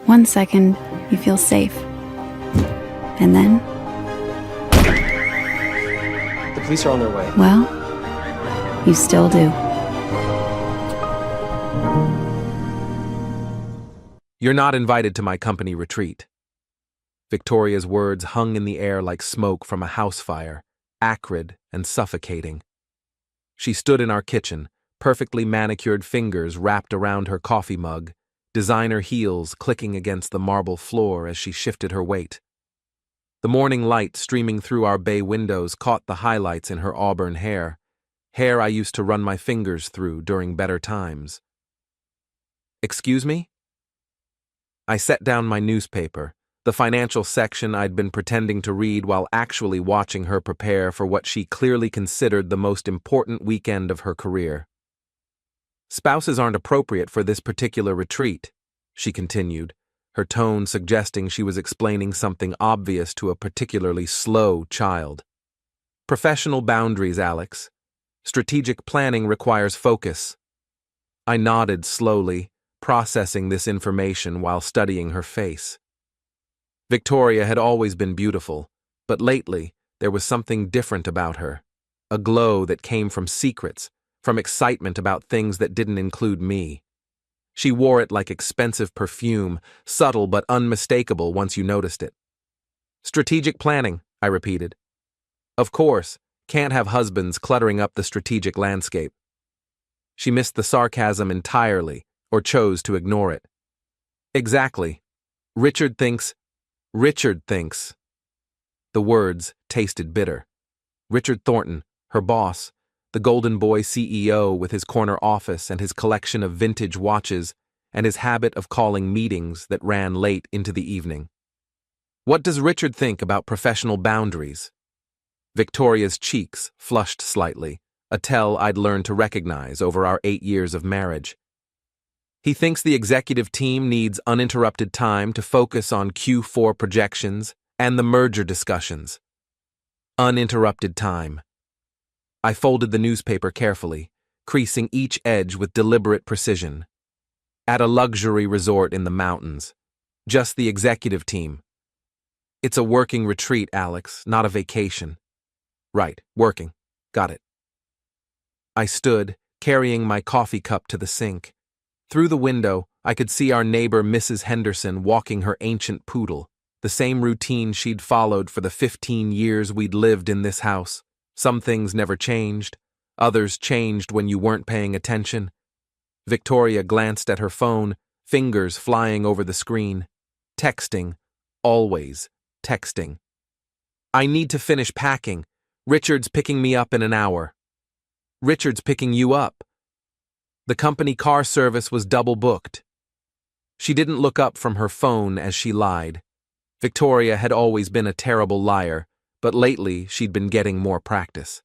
One second, you feel safe. And then, The police are on their way. well, you still do. You're not invited to my company retreat. Victoria's words hung in the air like smoke from a house fire, acrid and suffocating. She stood in our kitchen, perfectly manicured fingers wrapped around her coffee mug, designer heels clicking against the marble floor as she shifted her weight. The morning light streaming through our bay windows caught the highlights in her auburn hair I used to run my fingers through during better times. Excuse me? I set down my newspaper, the financial section I'd been pretending to read while actually watching her prepare for what she clearly considered the most important weekend of her career. Spouses aren't appropriate for this particular retreat, she continued, her tone suggesting she was explaining something obvious to a particularly slow child. Professional boundaries, Alex. Strategic planning requires focus. I nodded slowly, processing this information while studying her face. Victoria had always been beautiful, but lately there was something different about her, a glow that came from secrets, from excitement about things that didn't include me. She wore it like expensive perfume, subtle but unmistakable once you noticed it. Strategic planning, I repeated. Of course, can't have husbands cluttering up the strategic landscape. She missed the sarcasm entirely, or chose to ignore it. Exactly. Richard thinks. The words tasted bitter. Richard Thornton, her boss, the Golden Boy CEO with his corner office and his collection of vintage watches and his habit of calling meetings that ran late into the evening. What does Richard think about professional boundaries? Victoria's cheeks flushed slightly, a tell I'd learned to recognize over our 8 years of marriage. He thinks the executive team needs uninterrupted time to focus on Q4 projections and the merger discussions. Uninterrupted time. I folded the newspaper carefully, creasing each edge with deliberate precision. At a luxury resort in the mountains. Just the executive team. It's a working retreat, Alex, not a vacation. Right, working. Got it. I stood, carrying my coffee cup to the sink. Through the window, I could see our neighbor Mrs. Henderson walking her ancient poodle, the same routine she'd followed for the 15 years we'd lived in this house. Some things never changed, others changed when you weren't paying attention. Victoria glanced at her phone, fingers flying over the screen. Texting, always texting. I need to finish packing. Richard's picking me up in an hour. Richard's picking you up. The company car service was double booked. She didn't look up from her phone as she lied. Victoria had always been a terrible liar, but lately she'd been getting more practice.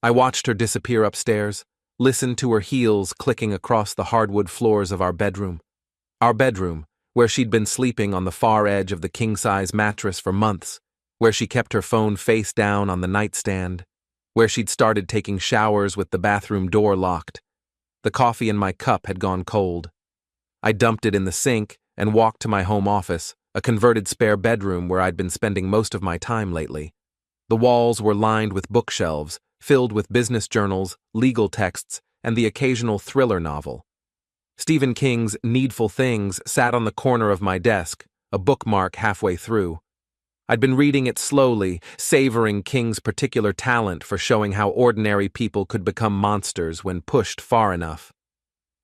I watched her disappear upstairs, listened to her heels clicking across the hardwood floors of our bedroom. Our bedroom, where she'd been sleeping on the far edge of the king-size mattress for months, where she kept her phone face down on the nightstand, where she'd started taking showers with the bathroom door locked. The coffee in my cup had gone cold. I dumped it in the sink and walked to my home office, a converted spare bedroom where I'd been spending most of my time lately. The walls were lined with bookshelves, filled with business journals, legal texts, and the occasional thriller novel. Stephen King's Needful Things sat on the corner of my desk, a bookmark halfway through. I'd been reading it slowly, savoring King's particular talent for showing how ordinary people could become monsters when pushed far enough.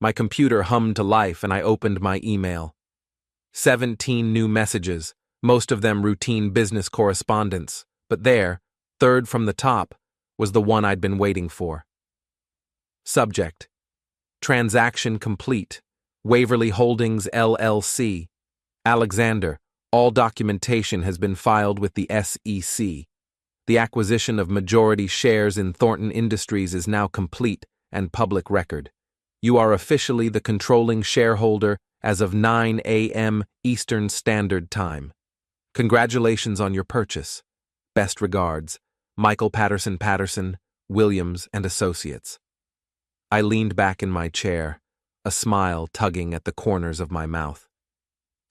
My computer hummed to life and I opened my email. 17 new messages, most of them routine business correspondence, but there, third from the top, was the one I'd been waiting for. Subject: Transaction complete. Waverly Holdings LLC. Alexander. All documentation has been filed with the SEC. The acquisition of majority shares in Thornton Industries is now complete and public record. You are officially the controlling shareholder as of 9 a.m. Eastern Standard Time. Congratulations on your purchase. Best regards, Michael Patterson, Williams and Associates. I leaned back in my chair, a smile tugging at the corners of my mouth.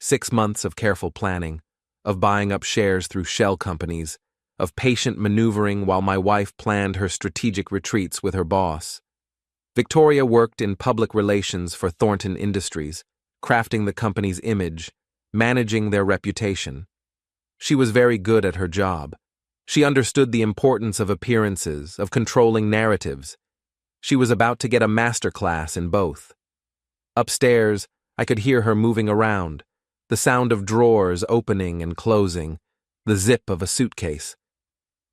6 months of careful planning, of buying up shares through shell companies, of patient maneuvering while my wife planned her strategic retreats with her boss. Victoria worked in public relations for Thornton Industries, crafting the company's image, managing their reputation. She was very good at her job. She understood the importance of appearances, of controlling narratives. She was about to get a masterclass in both. Upstairs, I could hear her moving around, the sound of drawers opening and closing, the zip of a suitcase.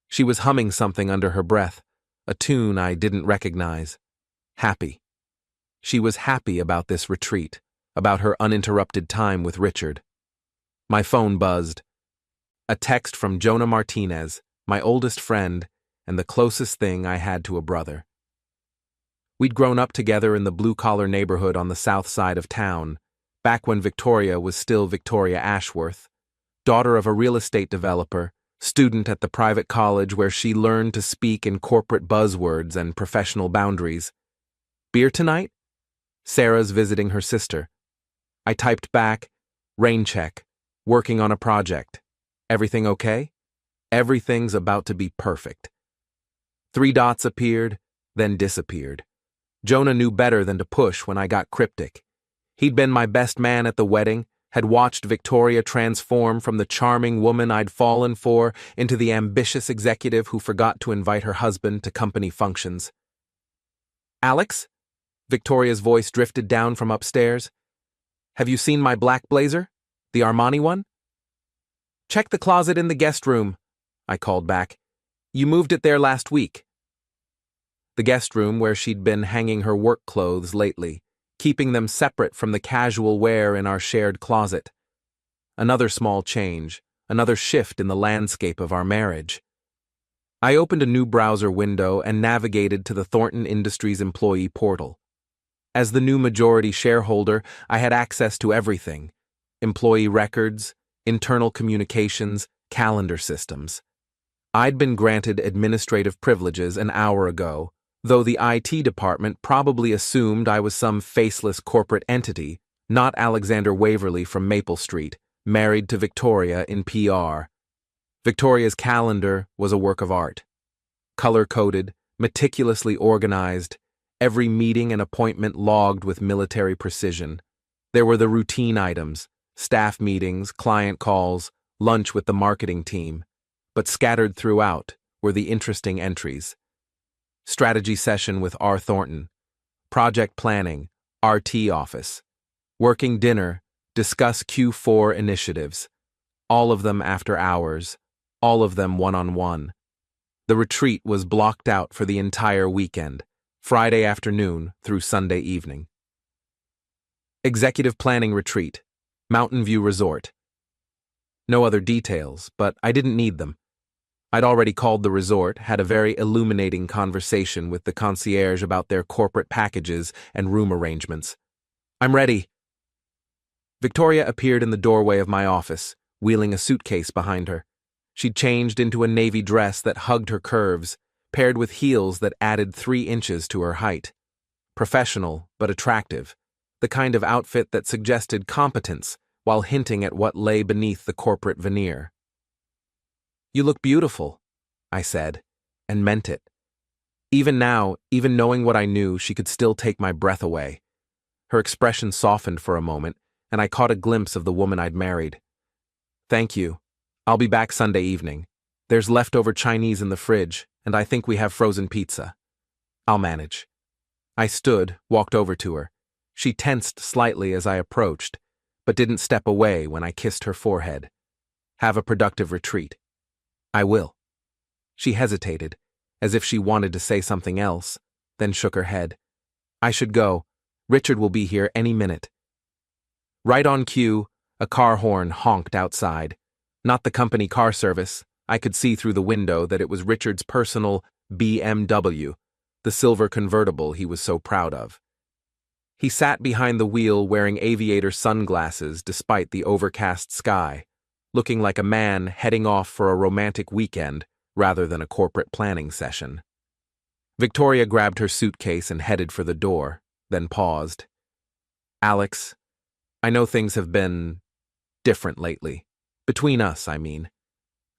She was humming something under her breath, a tune I didn't recognize. Happy. She was happy about this retreat, about her uninterrupted time with Richard. My phone buzzed. A text from Jonah Martinez, my oldest friend and the closest thing I had to a brother. We'd grown up together in the blue-collar neighborhood on the south side of town, back when Victoria was still Victoria Ashworth, daughter of a real estate developer, student at the private college where she learned to speak in corporate buzzwords and professional boundaries. Beer tonight? Sarah's visiting her sister. I typed back, rain check, working on a project. Everything okay? Everything's about to be perfect. 3 dots appeared, then disappeared. Jonah knew better than to push when I got cryptic. He'd been my best man at the wedding, had watched Victoria transform from the charming woman I'd fallen for into the ambitious executive who forgot to invite her husband to company functions. Alex? Victoria's voice drifted down from upstairs. Have you seen my black blazer? The Armani one? Check the closet in the guest room, I called back. You moved it there last week. The guest room where she'd been hanging her work clothes lately, keeping them separate from the casual wear in our shared closet. Another small change, another shift in the landscape of our marriage. I opened a new browser window and navigated to the Thornton Industries employee portal. As the new majority shareholder, I had access to everything: employee records, internal communications, calendar systems. I'd been granted administrative privileges an hour ago, though the IT department probably assumed I was some faceless corporate entity, not Alexander Waverly from Maple Street, married to Victoria in PR. Victoria's calendar was a work of art. Color-coded, meticulously organized, every meeting and appointment logged with military precision. There were the routine items: staff meetings, client calls, lunch with the marketing team. But scattered throughout were the interesting entries. Strategy session with R. Thornton. Project planning, RT office. Working dinner, discuss Q4 initiatives. All of them after hours, all of them one-on-one. The retreat was blocked out for the entire weekend, Friday afternoon through Sunday evening. Executive planning retreat, Mountain View Resort. No other details, but I didn't need them. I'd already called the resort, had a very illuminating conversation with the concierge about their corporate packages and room arrangements. I'm ready. Victoria appeared in the doorway of my office, wheeling a suitcase behind her. She'd changed into a navy dress that hugged her curves, paired with heels that added 3 inches to her height. Professional, but attractive. The kind of outfit that suggested competence while hinting at what lay beneath the corporate veneer. You look beautiful, I said, and meant it. Even now, even knowing what I knew, she could still take my breath away. Her expression softened for a moment, and I caught a glimpse of the woman I'd married. Thank you. I'll be back Sunday evening. There's leftover Chinese in the fridge, and I think we have frozen pizza. I'll manage. I stood, walked over to her. She tensed slightly as I approached, but didn't step away when I kissed her forehead. Have a productive retreat. I will. She hesitated, as if she wanted to say something else, then shook her head. I should go. Richard will be here any minute. Right on cue, a car horn honked outside. Not the company car service. I could see through the window that it was Richard's personal BMW, the silver convertible he was so proud of. He sat behind the wheel wearing aviator sunglasses despite the overcast sky, looking like a man heading off for a romantic weekend rather than a corporate planning session. Victoria grabbed her suitcase and headed for the door, then paused. Alex, I know things have been different lately. Between us, I mean.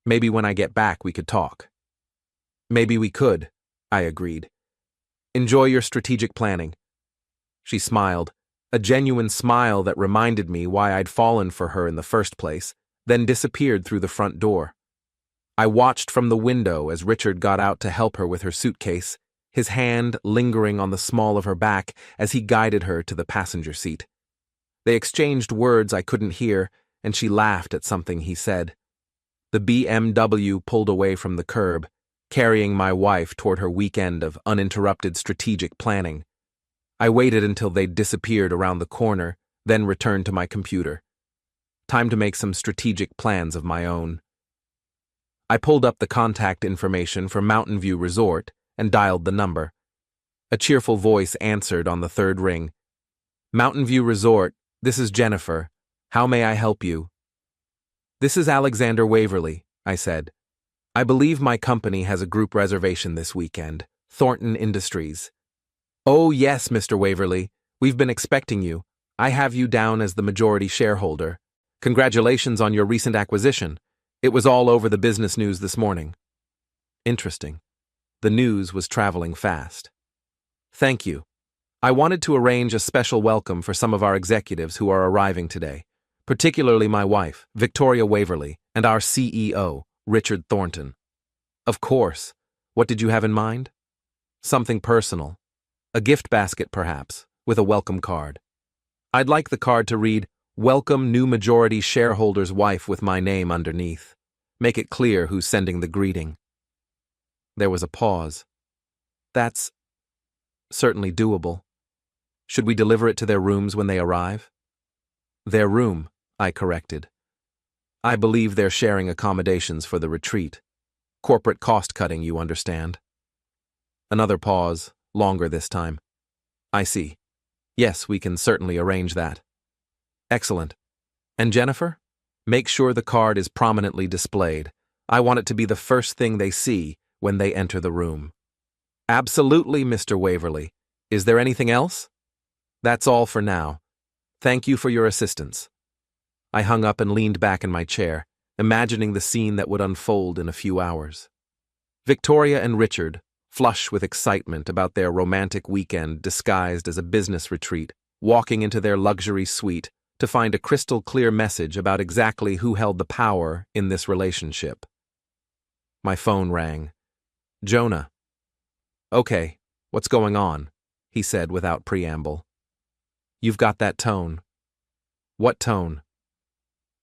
Maybe when I get back we could talk. Maybe we could, I agreed. Enjoy your strategic planning. She smiled, a genuine smile that reminded me why I'd fallen for her in the first place, then disappeared through the front door. I watched from the window as Richard got out to help her with her suitcase, his hand lingering on the small of her back as he guided her to the passenger seat. They exchanged words I couldn't hear, and she laughed at something he said. The BMW pulled away from the curb, carrying my wife toward her weekend of uninterrupted strategic planning. I waited until they'd disappeared around the corner, then returned to my computer. Time to make some strategic plans of my own. I pulled up the contact information for Mountain View Resort and dialed the number. A cheerful voice answered on the third ring. Mountain View Resort, this is Jennifer. How may I help you? This is Alexander Waverly, I said. I believe my company has a group reservation this weekend, Thornton Industries. Oh yes, Mr. Waverly, we've been expecting you. I have you down as the majority shareholder. Congratulations on your recent acquisition. It was all over the business news this morning. Interesting. The news was traveling fast. Thank you. I wanted to arrange a special welcome for some of our executives who are arriving today, particularly my wife, Victoria Waverly, and our CEO, Richard Thornton. Of course. What did you have in mind? Something personal. A gift basket, perhaps, with a welcome card. I'd like the card to read, Welcome new majority shareholder's wife with my name underneath. Make it clear who's sending the greeting. There was a pause. That's certainly doable. Should we deliver it to their rooms when they arrive? Their room, I corrected. I believe they're sharing accommodations for the retreat. Corporate cost-cutting, you understand. Another pause, longer this time. I see. Yes, we can certainly arrange that. Excellent. And Jennifer? Make sure the card is prominently displayed. I want it to be the first thing they see when they enter the room. Absolutely, Mr. Waverly. Is there anything else? That's all for now. Thank you for your assistance. I hung up and leaned back in my chair, imagining the scene that would unfold in a few hours. Victoria and Richard, flush with excitement about their romantic weekend disguised as a business retreat, walking into their luxury suite to find a crystal-clear message about exactly who held the power in this relationship. My phone rang. Jonah. Okay, what's going on? He said without preamble. You've got that tone. What tone?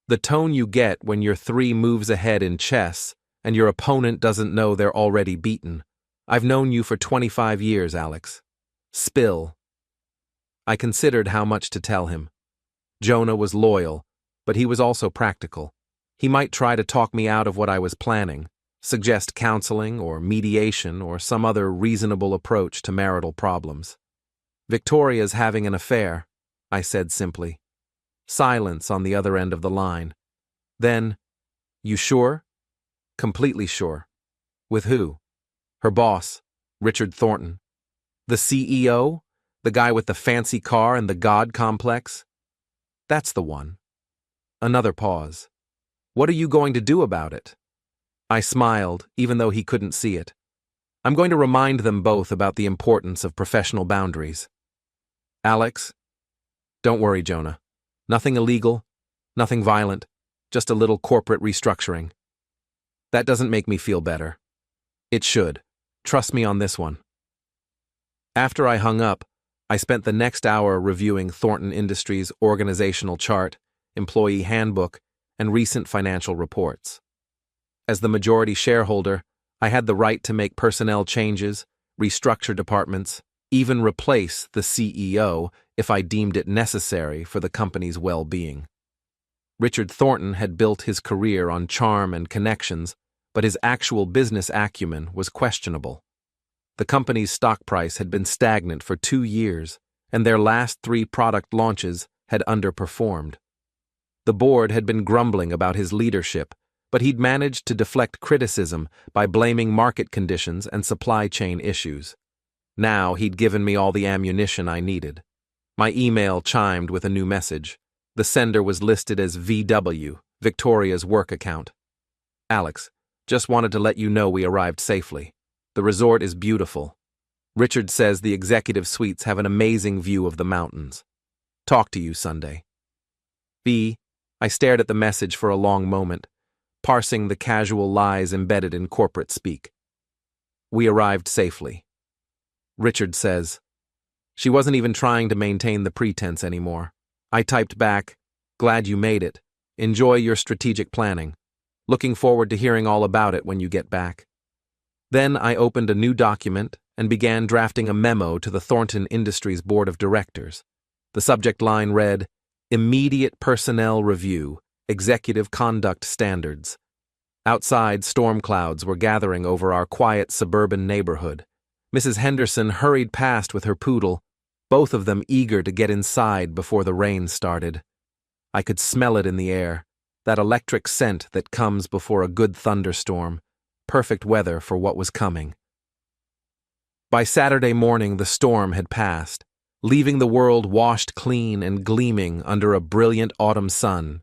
The tone you get when you're 3 moves ahead in chess and your opponent doesn't know they're already beaten. I've known you for 25 years, Alex. Spill. I considered how much to tell him. Jonah was loyal, but he was also practical. He might try to talk me out of what I was planning, suggest counseling or mediation or some other reasonable approach to marital problems. Victoria's having an affair, I said simply. Silence on the other end of the line. Then, you sure? Completely sure. With who? Her boss, Richard Thornton. The CEO? The guy with the fancy car and the God complex? That's the one. Another pause. What are you going to do about it? I smiled, even though he couldn't see it. I'm going to remind them both about the importance of professional boundaries. Alex? Don't worry, Jonah. Nothing illegal, nothing violent, just a little corporate restructuring. That doesn't make me feel better. It should. Trust me on this one. After I hung up, I spent the next hour reviewing Thornton Industries' organizational chart, employee handbook, and recent financial reports. As the majority shareholder, I had the right to make personnel changes, restructure departments, even replace the CEO if I deemed it necessary for the company's well-being. Richard Thornton had built his career on charm and connections, but his actual business acumen was questionable. The company's stock price had been stagnant for 2 years, and their last 3 product launches had underperformed. The board had been grumbling about his leadership, but he'd managed to deflect criticism by blaming market conditions and supply chain issues. Now he'd given me all the ammunition I needed. My email chimed with a new message. The sender was listed as VW, Victoria's work account. Alex, just wanted to let you know we arrived safely. The resort is beautiful. Richard says the executive suites have an amazing view of the mountains. Talk to you Sunday. V. I stared at the message for a long moment, parsing the casual lies embedded in corporate speak. We arrived safely. Richard says, she wasn't even trying to maintain the pretense anymore. I typed back, glad you made it. Enjoy your strategic planning. Looking forward to hearing all about it when you get back. Then I opened a new document and began drafting a memo to the Thornton Industries Board of Directors. The subject line read, Immediate Personnel Review, Executive Conduct Standards. Outside, storm clouds were gathering over our quiet suburban neighborhood. Mrs. Henderson hurried past with her poodle, both of them eager to get inside before the rain started. I could smell it in the air, that electric scent that comes before a good thunderstorm, perfect weather for what was coming. By Saturday morning, the storm had passed, leaving the world washed clean and gleaming under a brilliant autumn sun.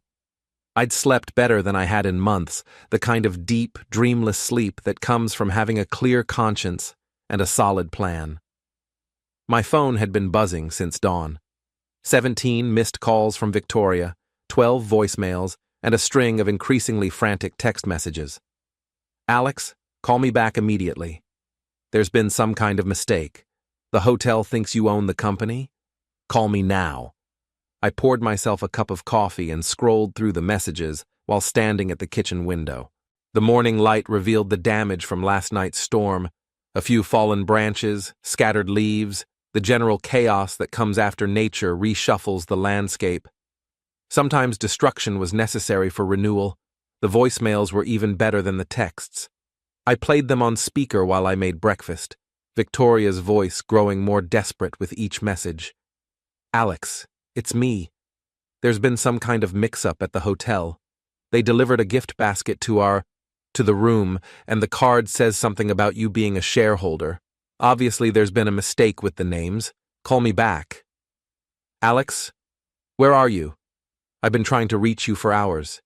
I'd slept better than I had in months, the kind of deep, dreamless sleep that comes from having a clear conscience and a solid plan. My phone had been buzzing since dawn. 17 missed calls from Victoria, 12 voicemails, and a string of increasingly frantic text messages. Alex, call me back immediately. There's been some kind of mistake. The hotel thinks you own the company? Call me now. I poured myself a cup of coffee and scrolled through the messages while standing at the kitchen window. The morning light revealed the damage from last night's storm, a few fallen branches, scattered leaves, the general chaos that comes after nature reshuffles the landscape. Sometimes destruction was necessary for renewal. The voicemails were even better than the texts. I played them on speaker while I made breakfast, Victoria's voice growing more desperate with each message. Alex, it's me. There's been some kind of mix-up at the hotel. They delivered a gift basket to the room, and the card says something about you being a shareholder. Obviously, there's been a mistake with the names. Call me back. Alex, where are you? I've been trying to reach you for hours.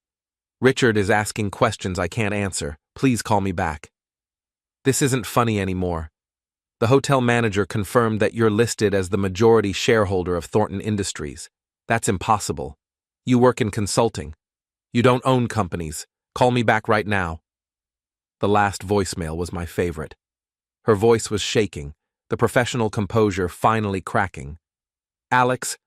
Richard is asking questions I can't answer. Please call me back. This isn't funny anymore. The hotel manager confirmed that you're listed as the majority shareholder of Thornton Industries. That's impossible. You work in consulting. You don't own companies. Call me back right now. The last voicemail was my favorite. Her voice was shaking, the professional composure finally cracking. Alex,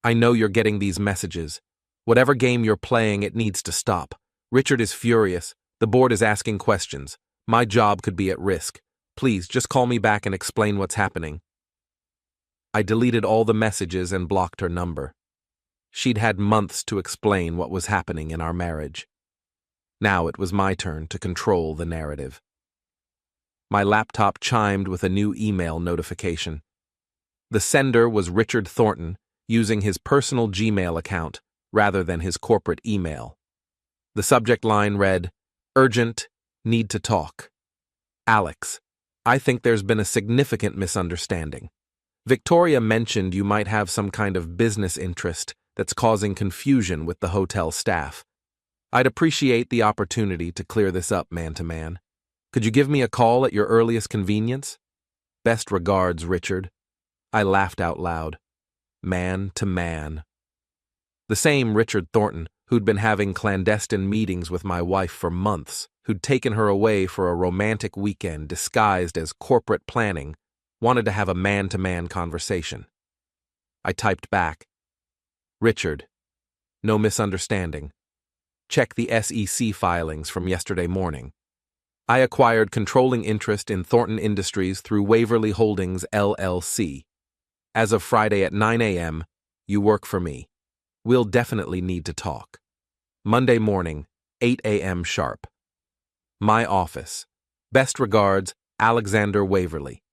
I know you're getting these messages. Whatever game you're playing, it needs to stop. Richard is furious. The board is asking questions. My job could be at risk. Please, just call me back and explain what's happening. I deleted all the messages and blocked her number. She'd had months to explain what was happening in our marriage. Now it was my turn to control the narrative. My laptop chimed with a new email notification. The sender was Richard Thornton, using his personal Gmail account rather than his corporate email. The subject line read, Urgent, need to talk. Alex, I think there's been a significant misunderstanding. Victoria mentioned you might have some kind of business interest that's causing confusion with the hotel staff. I'd appreciate the opportunity to clear this up man to man. Could you give me a call at your earliest convenience? Best regards, Richard. I laughed out loud. Man to man. The same Richard Thornton, who'd been having clandestine meetings with my wife for months, who'd taken her away for a romantic weekend disguised as corporate planning, wanted to have a man-to-man conversation. I typed back, Richard, no misunderstanding. Check the SEC filings from yesterday morning. I acquired controlling interest in Thornton Industries through Waverly Holdings, LLC. As of Friday at 9 a.m., you work for me. We'll definitely need to talk. Monday morning, 8 a.m. sharp. My office. Best regards, Alexander Waverly.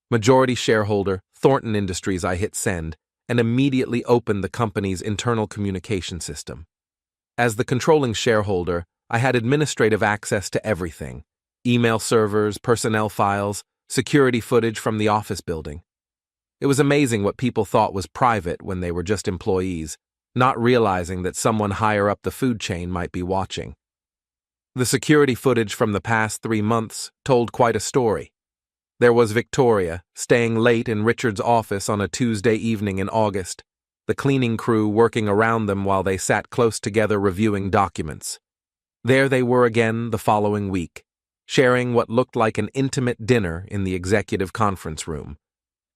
Majority shareholder, Thornton Industries. I hit send and immediately opened the company's internal communication system. As the controlling shareholder, I had administrative access to everything: email servers, personnel files, security footage from the office building. It was amazing what people thought was private when they were just employees. not realizing that someone higher up the food chain might be watching. The security footage from the past 3 months told quite a story. There was Victoria, staying late in Richard's office on a Tuesday evening in August, the cleaning crew working around them while they sat close together reviewing documents. There they were again the following week, sharing what looked like an intimate dinner in the executive conference room.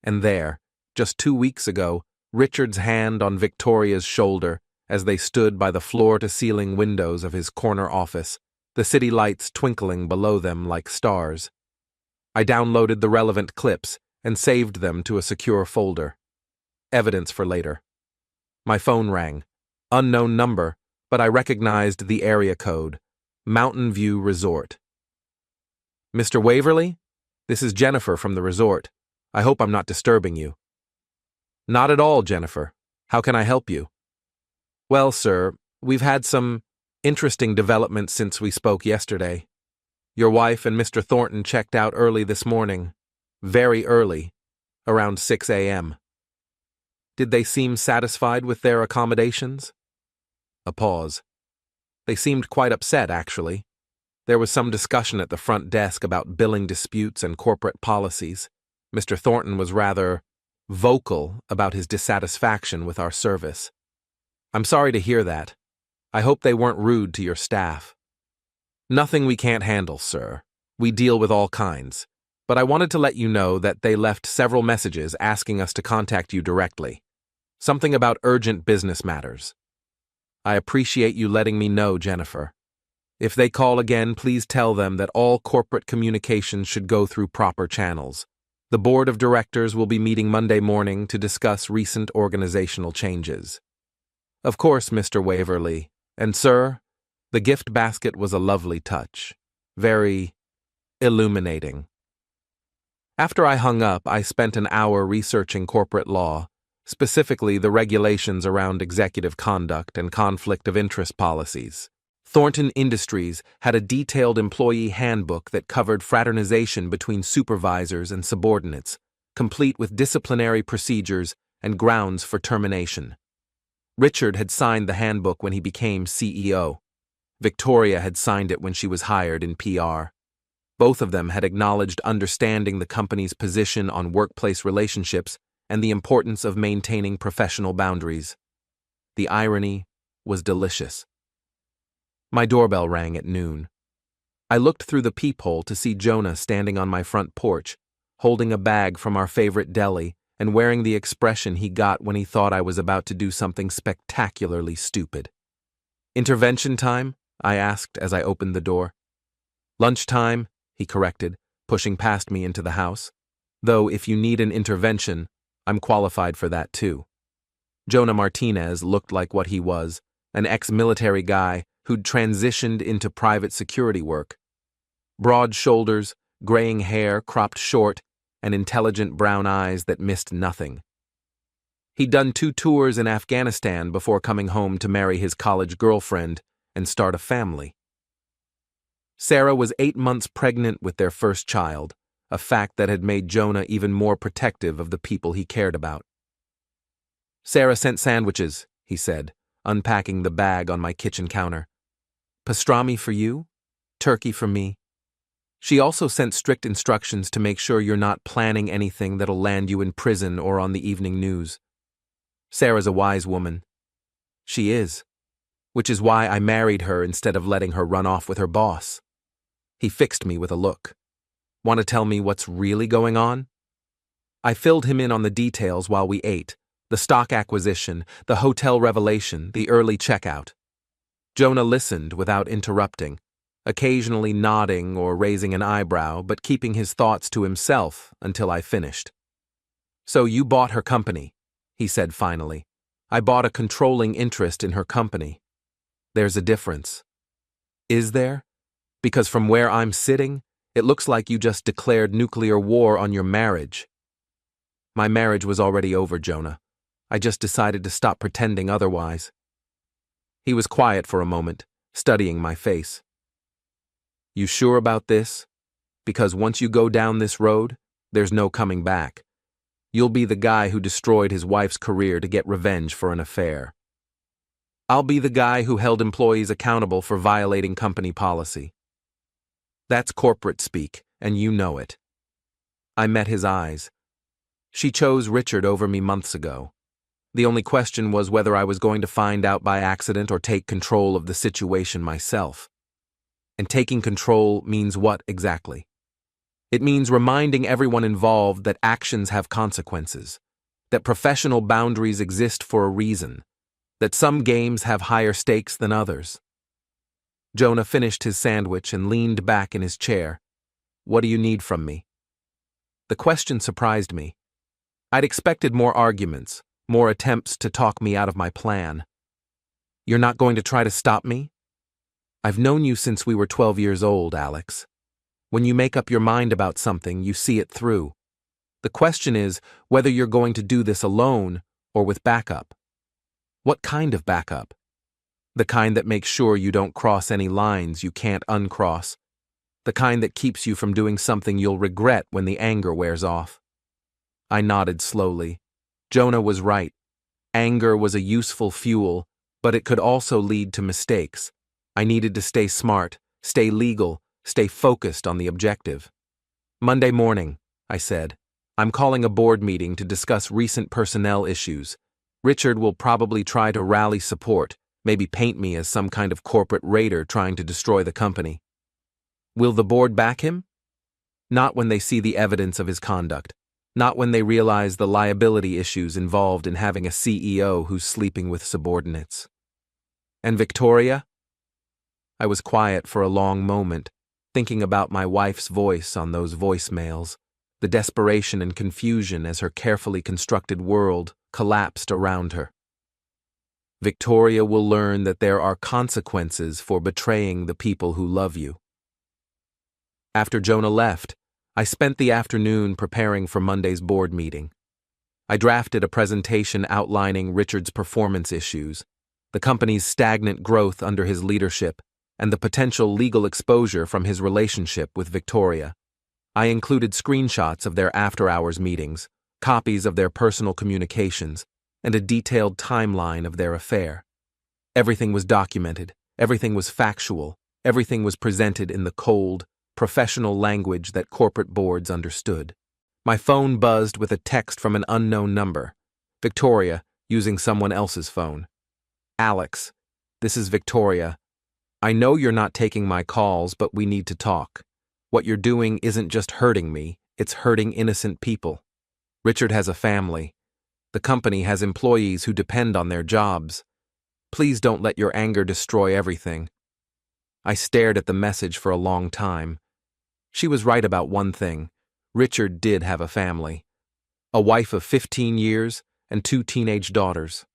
And there, just 2 weeks ago, Richard's hand on Victoria's shoulder as they stood by the floor-to-ceiling windows of his corner office, the city lights twinkling below them like stars. I downloaded the relevant clips and saved them to a secure folder. Evidence for later. My phone rang. Unknown number, but I recognized the area code. Mountain View Resort. Mr. Waverly? This is Jennifer from the resort. I hope I'm not disturbing you. Not at all, Jennifer. How can I help you? Well, sir, we've had some interesting developments since we spoke yesterday. Your wife and Mr. Thornton checked out early this morning. Very early. Around 6 a.m. Did they seem satisfied with their accommodations? A pause. They seemed quite upset, actually. There was some discussion at the front desk about billing disputes and corporate policies. Mr. Thornton was rather vocal about his dissatisfaction with our service. I'm sorry to hear that. I hope they weren't rude to your staff. Nothing we can't handle, sir. We deal with all kinds. But I wanted to let you know that they left several messages asking us to contact you directly. Something about urgent business matters. I appreciate you letting me know, Jennifer. If they call again, please tell them that all corporate communications should go through proper channels. The board of directors will be meeting Monday morning to discuss recent organizational changes. Of course, Mr. Waverly. And sir, the gift basket was a lovely touch. Very illuminating. After I hung up, I spent an hour researching corporate law, specifically the regulations around executive conduct and conflict of interest policies. Thornton Industries had a detailed employee handbook that covered fraternization between supervisors and subordinates, complete with disciplinary procedures and grounds for termination. Richard had signed the handbook when he became CEO. Victoria had signed it when she was hired in PR. Both of them had acknowledged understanding the company's position on workplace relationships and the importance of maintaining professional boundaries. The irony was delicious. My doorbell rang at noon. I looked through the peephole to see Jonah standing on my front porch, holding a bag from our favorite deli and wearing the expression he got when he thought I was about to do something spectacularly stupid. Intervention time? I asked as I opened the door. Lunchtime, he corrected, pushing past me into the house. Though if you need an intervention, I'm qualified for that too. Jonah Martinez looked like what he was, an ex-military guy who'd transitioned into private security work. Broad shoulders, graying hair cropped short, and intelligent brown eyes that missed nothing. He'd done 2 tours in Afghanistan before coming home to marry his college girlfriend and start a family. Sarah was 8 months pregnant with their first child, a fact that had made Jonah even more protective of the people he cared about. Sarah sent sandwiches, he said, unpacking the bag on my kitchen counter. Pastrami for you, turkey for me. She also sent strict instructions to make sure you're not planning anything that'll land you in prison or on the evening news. Sarah's a wise woman. She is. Which is why I married her instead of letting her run off with her boss. He fixed me with a look. Want to tell me what's really going on? I filled him in on the details while we ate, the stock acquisition, the hotel revelation, the early checkout. Jonah listened without interrupting, occasionally nodding or raising an eyebrow, but keeping his thoughts to himself until I finished. So you bought her company, he said finally. I bought a controlling interest in her company. There's a difference. Is there? Because from where I'm sitting, it looks like you just declared nuclear war on your marriage. My marriage was already over, Jonah. I just decided to stop pretending otherwise. He was quiet for a moment, studying my face. You sure about this? Because once you go down this road, there's no coming back. You'll be the guy who destroyed his wife's career to get revenge for an affair. I'll be the guy who held employees accountable for violating company policy. That's corporate speak, and you know it. I met his eyes. She chose Richard over me months ago. The only question was whether I was going to find out by accident or take control of the situation myself. And taking control means what exactly? It means reminding everyone involved that actions have consequences, that professional boundaries exist for a reason, that some games have higher stakes than others. Jonah finished his sandwich and leaned back in his chair. What do you need from me? The question surprised me. I'd expected more arguments, more attempts to talk me out of my plan. You're not going to try to stop me? I've known you since we were 12 years old, Alex. When you make up your mind about something, you see it through. The question is whether you're going to do this alone or with backup. What kind of backup? The kind that makes sure you don't cross any lines you can't uncross. The kind that keeps you from doing something you'll regret when the anger wears off. I nodded slowly. Jonah was right. Anger was a useful fuel, but it could also lead to mistakes. I needed to stay smart, stay legal, stay focused on the objective. Monday morning, I said. I'm calling a board meeting to discuss recent personnel issues. Richard will probably try to rally support, maybe paint me as some kind of corporate raider trying to destroy the company. Will the board back him? Not when they see the evidence of his conduct. Not when they realize the liability issues involved in having a CEO who's sleeping with subordinates. And Victoria? I was quiet for a long moment, thinking about my wife's voice on those voicemails, the desperation and confusion as her carefully constructed world collapsed around her. Victoria will learn that there are consequences for betraying the people who love you. After Jonah left, I spent the afternoon preparing for Monday's board meeting. I drafted a presentation outlining Richard's performance issues, the company's stagnant growth under his leadership, and the potential legal exposure from his relationship with Victoria. I included screenshots of their after-hours meetings, copies of their personal communications, and a detailed timeline of their affair. Everything was documented, everything was factual, everything was presented in the cold, professional language that corporate boards understood. My phone buzzed with a text from an unknown number. Victoria, using someone else's phone. Alex, this is Victoria. I know you're not taking my calls, but we need to talk. What you're doing isn't just hurting me, it's hurting innocent people. Richard has a family. The company has employees who depend on their jobs. Please don't let your anger destroy everything. I stared at the message for a long time. She was right about one thing. Richard did have a family. A wife of 15 years and 2 teenage daughters.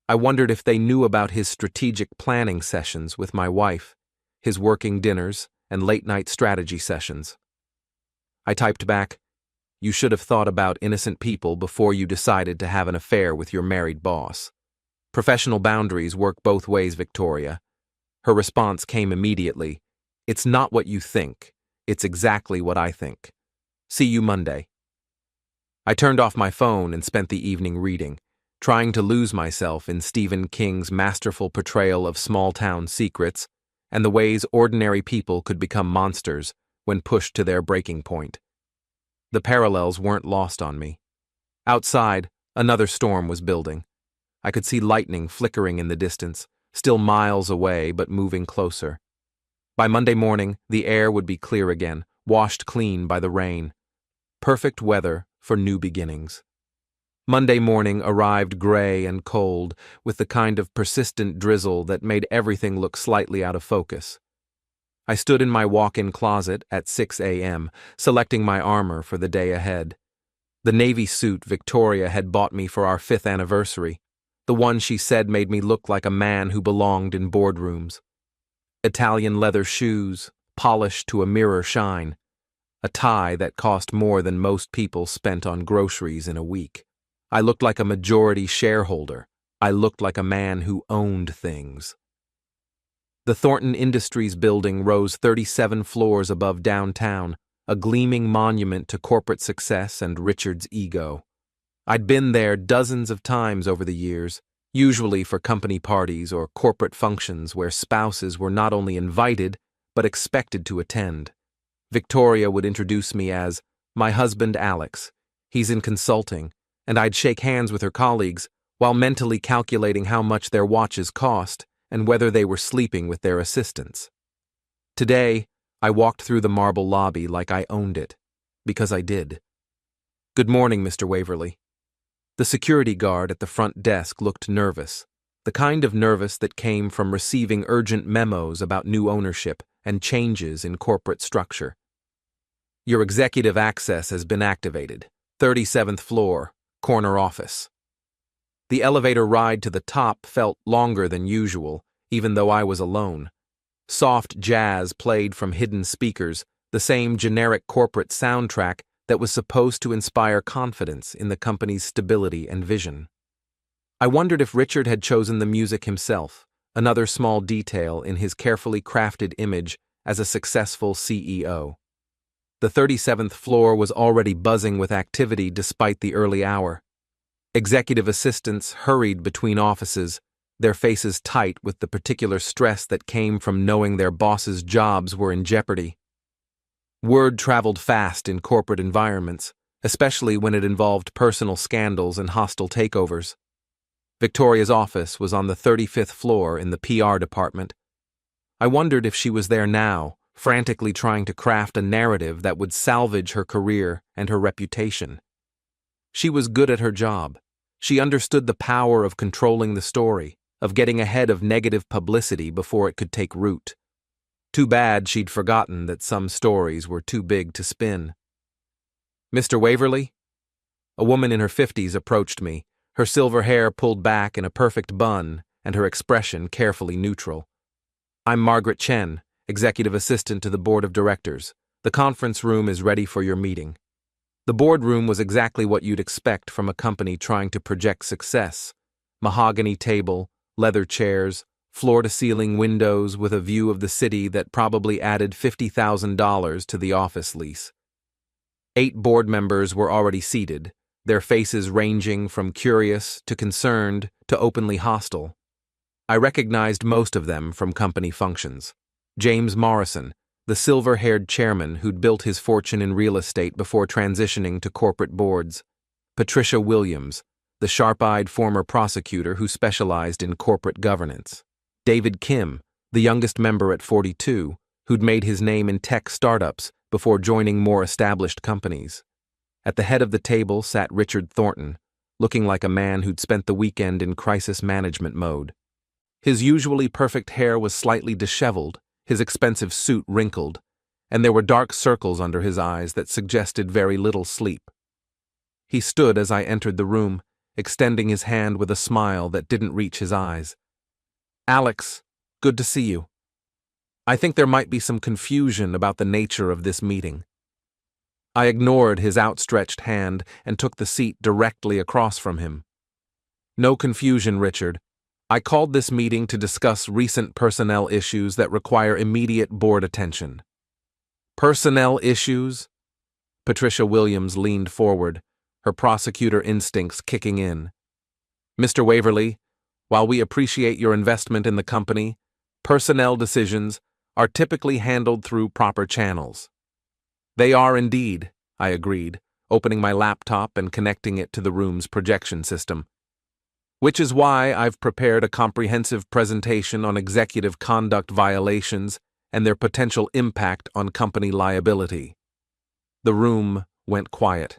I wondered if they knew about his strategic planning sessions with my wife, his working dinners, and late-night strategy sessions. I typed back, "You should have thought about innocent people before you decided to have an affair with your married boss. Professional boundaries work both ways, Victoria." Her response came immediately. "It's not what you think. It's exactly what I think. See you Monday." I turned off my phone and spent the evening reading, trying to lose myself in Stephen King's masterful portrayal of small-town secrets and the ways ordinary people could become monsters when pushed to their breaking point. The parallels weren't lost on me. Outside, another storm was building. I could see lightning flickering in the distance, still miles away but moving closer. By Monday morning, the air would be clear again, washed clean by the rain. Perfect weather for new beginnings. Monday morning arrived gray and cold, with the kind of persistent drizzle that made everything look slightly out of focus. I stood in my walk-in closet at 6 a.m., selecting my armor for the day ahead. The navy suit Victoria had bought me for our 5th anniversary, the one she said made me look like a man who belonged in boardrooms. Italian leather shoes, polished to a mirror shine. A tie that cost more than most people spent on groceries in a week. I looked like a majority shareholder. I looked like a man who owned things. The Thornton Industries building rose 37 floors above downtown, a gleaming monument to corporate success and Richard's ego. I'd been there dozens of times over the years, usually for company parties or corporate functions where spouses were not only invited but expected to attend. Victoria would introduce me as, "My husband Alex. He's in consulting," and I'd shake hands with her colleagues while mentally calculating how much their watches cost and whether they were sleeping with their assistants. Today, I walked through the marble lobby like I owned it, because I did. "Good morning, Mr. Waverly." The security guard at the front desk looked nervous, the kind of nervous that came from receiving urgent memos about new ownership and changes in corporate structure. "Your executive access has been activated. 37th floor, corner office." The elevator ride to the top felt longer than usual, even though I was alone. Soft jazz played from hidden speakers, the same generic corporate soundtrack that was supposed to inspire confidence in the company's stability and vision. I wondered if Richard had chosen the music himself, another small detail in his carefully crafted image as a successful CEO. The 37th floor was already buzzing with activity despite the early hour. Executive assistants hurried between offices, their faces tight with the particular stress that came from knowing their bosses' jobs were in jeopardy. Word traveled fast in corporate environments, especially when it involved personal scandals and hostile takeovers. Victoria's office was on the 35th floor in the PR department. I wondered if she was there now, frantically trying to craft a narrative that would salvage her career and her reputation. She was good at her job. She understood the power of controlling the story, of getting ahead of negative publicity before it could take root. Too bad she'd forgotten that some stories were too big to spin. "Mr. Waverly?" A woman in her 50s approached me, her silver hair pulled back in a perfect bun and her expression carefully neutral. "I'm Margaret Chen, executive assistant to the board of directors. The conference room is ready for your meeting." The boardroom was exactly what you'd expect from a company trying to project success. Mahogany table, leather chairs, floor-to-ceiling windows with a view of the city that probably added $50,000 to the office lease. 8 board members were already seated, their faces ranging from curious to concerned to openly hostile. I recognized most of them from company functions. James Morrison, the silver-haired chairman who'd built his fortune in real estate before transitioning to corporate boards. Patricia Williams, the sharp-eyed former prosecutor who specialized in corporate governance. David Kim, the youngest member at 42, who'd made his name in tech startups before joining more established companies. At the head of the table sat Richard Thornton, looking like a man who'd spent the weekend in crisis management mode. His usually perfect hair was slightly disheveled, his expensive suit wrinkled, and there were dark circles under his eyes that suggested very little sleep. He stood as I entered the room, extending his hand with a smile that didn't reach his eyes. "Alex, good to see you. I think there might be some confusion about the nature of this meeting." I ignored his outstretched hand and took the seat directly across from him. "No confusion, Richard. I called this meeting to discuss recent personnel issues that require immediate board attention." "Personnel issues?" Patricia Williams leaned forward, her prosecutor instincts kicking in. "Mr. Waverly, while we appreciate your investment in the company, personnel decisions are typically handled through proper channels." "They are indeed," I agreed, opening my laptop and connecting it to the room's projection system. "Which is why I've prepared a comprehensive presentation on executive conduct violations and their potential impact on company liability." The room went quiet.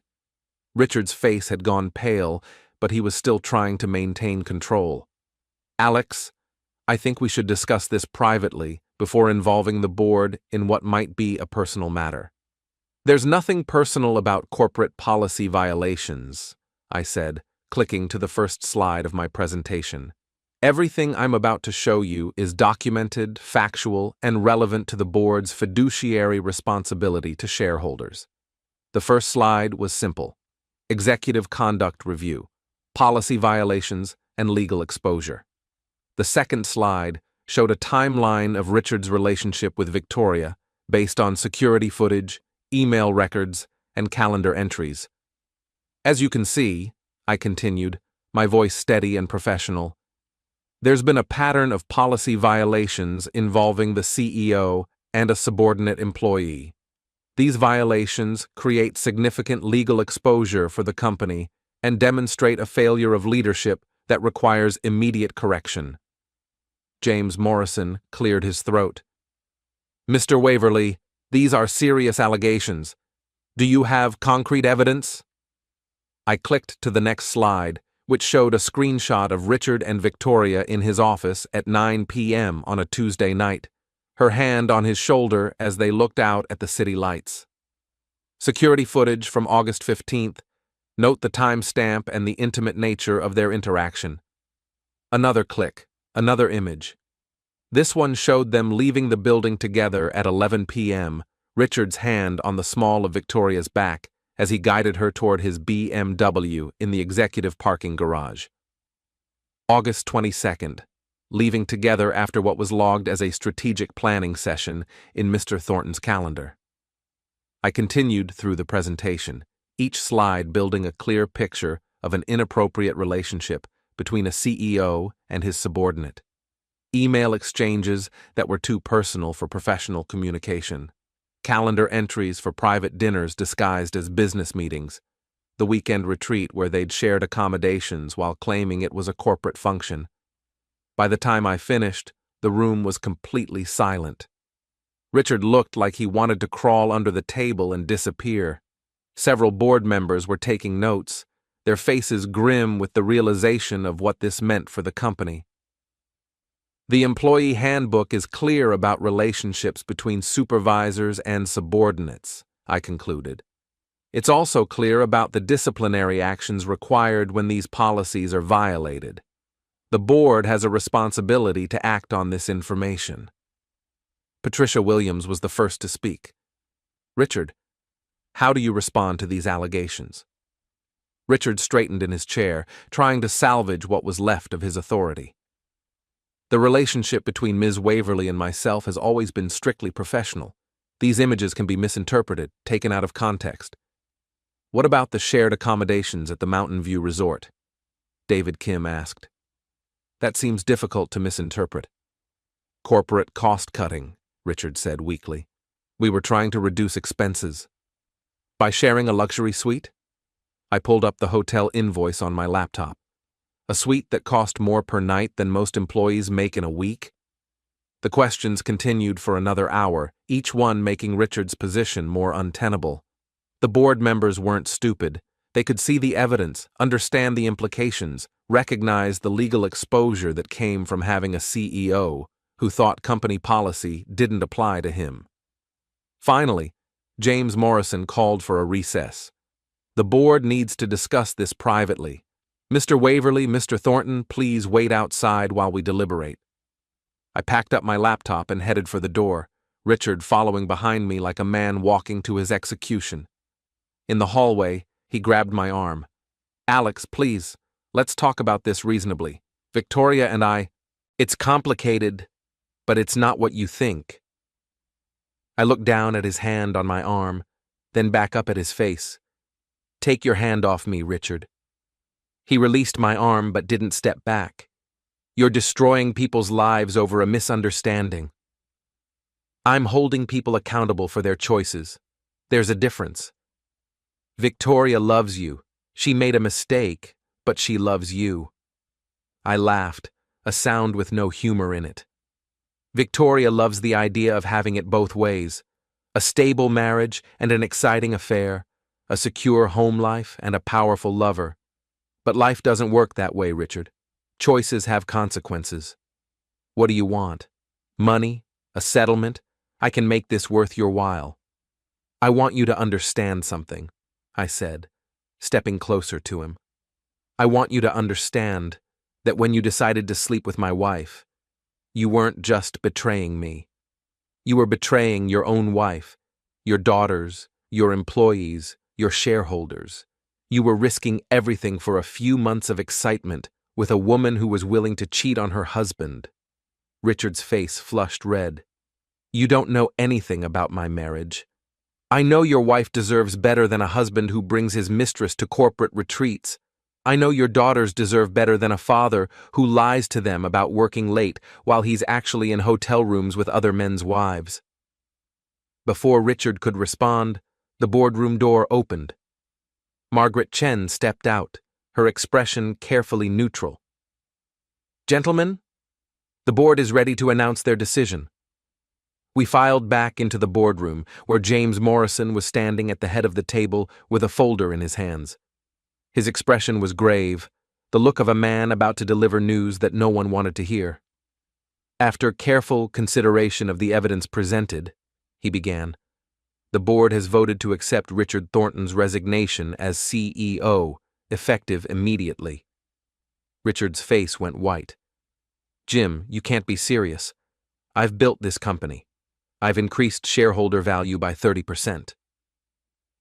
Richard's face had gone pale, but he was still trying to maintain control. "Alex, I think we should discuss this privately before involving the board in what might be a personal matter." "There's nothing personal about corporate policy violations," I said, clicking to the first slide of my presentation. "Everything I'm about to show you is documented, factual, and relevant to the board's fiduciary responsibility to shareholders." The first slide was simple: executive conduct review, policy violations, and legal exposure. The second slide showed a timeline of Richard's relationship with Victoria based on security footage, email records, and calendar entries. "As you can see," I continued, my voice steady and professional, There's been a pattern of policy violations involving the CEO and a subordinate employee. These violations create significant legal exposure for the company and demonstrate a failure of leadership that requires immediate correction. James Morrison cleared his throat. Mr. Waverly, these are serious allegations. Do you have concrete evidence? I clicked to the next slide, which showed a screenshot of Richard and Victoria in his office at 9 p.m. on a Tuesday night, her hand on his shoulder as they looked out at the city lights. Security footage from August 15th. Note the timestamp and the intimate nature of their interaction. Another click, another image. This one showed them leaving the building together at 11 p.m., Richard's hand on the small of Victoria's back as he guided her toward his BMW in the executive parking garage. August 22nd, leaving together after what was logged as a strategic planning session in Mr. Thornton's calendar. I continued through the presentation, each slide building a clear picture of an inappropriate relationship between a CEO and his subordinate. Email exchanges that were too personal for professional communication. Calendar entries for private dinners disguised as business meetings. The weekend retreat where they'd shared accommodations while claiming it was a corporate function. By the time I finished, the room was completely silent. Richard looked like he wanted to crawl under the table and disappear. Several board members were taking notes, their faces grim with the realization of what this meant for the company. The employee handbook is clear about relationships between supervisors and subordinates, I concluded. It's also clear about the disciplinary actions required when these policies are violated. The board has a responsibility to act on this information. Patricia Williams was the first to speak. Richard, how do you respond to these allegations? Richard straightened in his chair, trying to salvage what was left of his authority. The relationship between Ms. Waverly and myself has always been strictly professional. These images can be misinterpreted, taken out of context. What about the shared accommodations at the Mountain View Resort? David Kim asked. That seems difficult to misinterpret. Corporate cost-cutting, Richard said weakly. We were trying to reduce expenses. By sharing a luxury suite? I pulled up the hotel invoice on my laptop. A suite that cost more per night than most employees make in a week? The questions continued for another hour, each one making Richard's position more untenable. The board members weren't stupid. They could see the evidence, understand the implications, recognize the legal exposure that came from having a CEO who thought company policy didn't apply to him. Finally, James Morrison called for a recess. The board needs to discuss this privately. Mr. Waverly, Mr. Thornton, please wait outside while we deliberate. I packed up my laptop and headed for the door, Richard following behind me like a man walking to his execution. In the hallway, he grabbed my arm. Alex, please, let's talk about this reasonably. Victoria and I, it's complicated, but it's not what you think. I looked down at his hand on my arm, then back up at his face. Take your hand off me, Richard. He released my arm but didn't step back. You're destroying people's lives over a misunderstanding. I'm holding people accountable for their choices. There's a difference. Victoria loves you. She made a mistake, but she loves you. I laughed, a sound with no humor in it. Victoria loves the idea of having it both ways. A stable marriage and an exciting affair, a secure home life and a powerful lover. But life doesn't work that way, Richard. Choices have consequences. What do you want? Money? A settlement? I can make this worth your while. I want you to understand something, I said, stepping closer to him. I want you to understand that when you decided to sleep with my wife, you weren't just betraying me. You were betraying your own wife, your daughters, your employees, your shareholders. You were risking everything for a few months of excitement with a woman who was willing to cheat on her husband. Richard's face flushed red. You don't know anything about my marriage. I know your wife deserves better than a husband who brings his mistress to corporate retreats. I know your daughters deserve better than a father who lies to them about working late while he's actually in hotel rooms with other men's wives. Before Richard could respond, the boardroom door opened. Margaret Chen stepped out, her expression carefully neutral. Gentlemen, the board is ready to announce their decision. We filed back into the boardroom, where James Morrison was standing at the head of the table with a folder in his hands. His expression was grave, the look of a man about to deliver news that no one wanted to hear. After careful consideration of the evidence presented, he began, the board has voted to accept Richard Thornton's resignation as CEO, effective immediately. Richard's face went white. Jim, you can't be serious. I've built this company. I've increased shareholder value by 30%.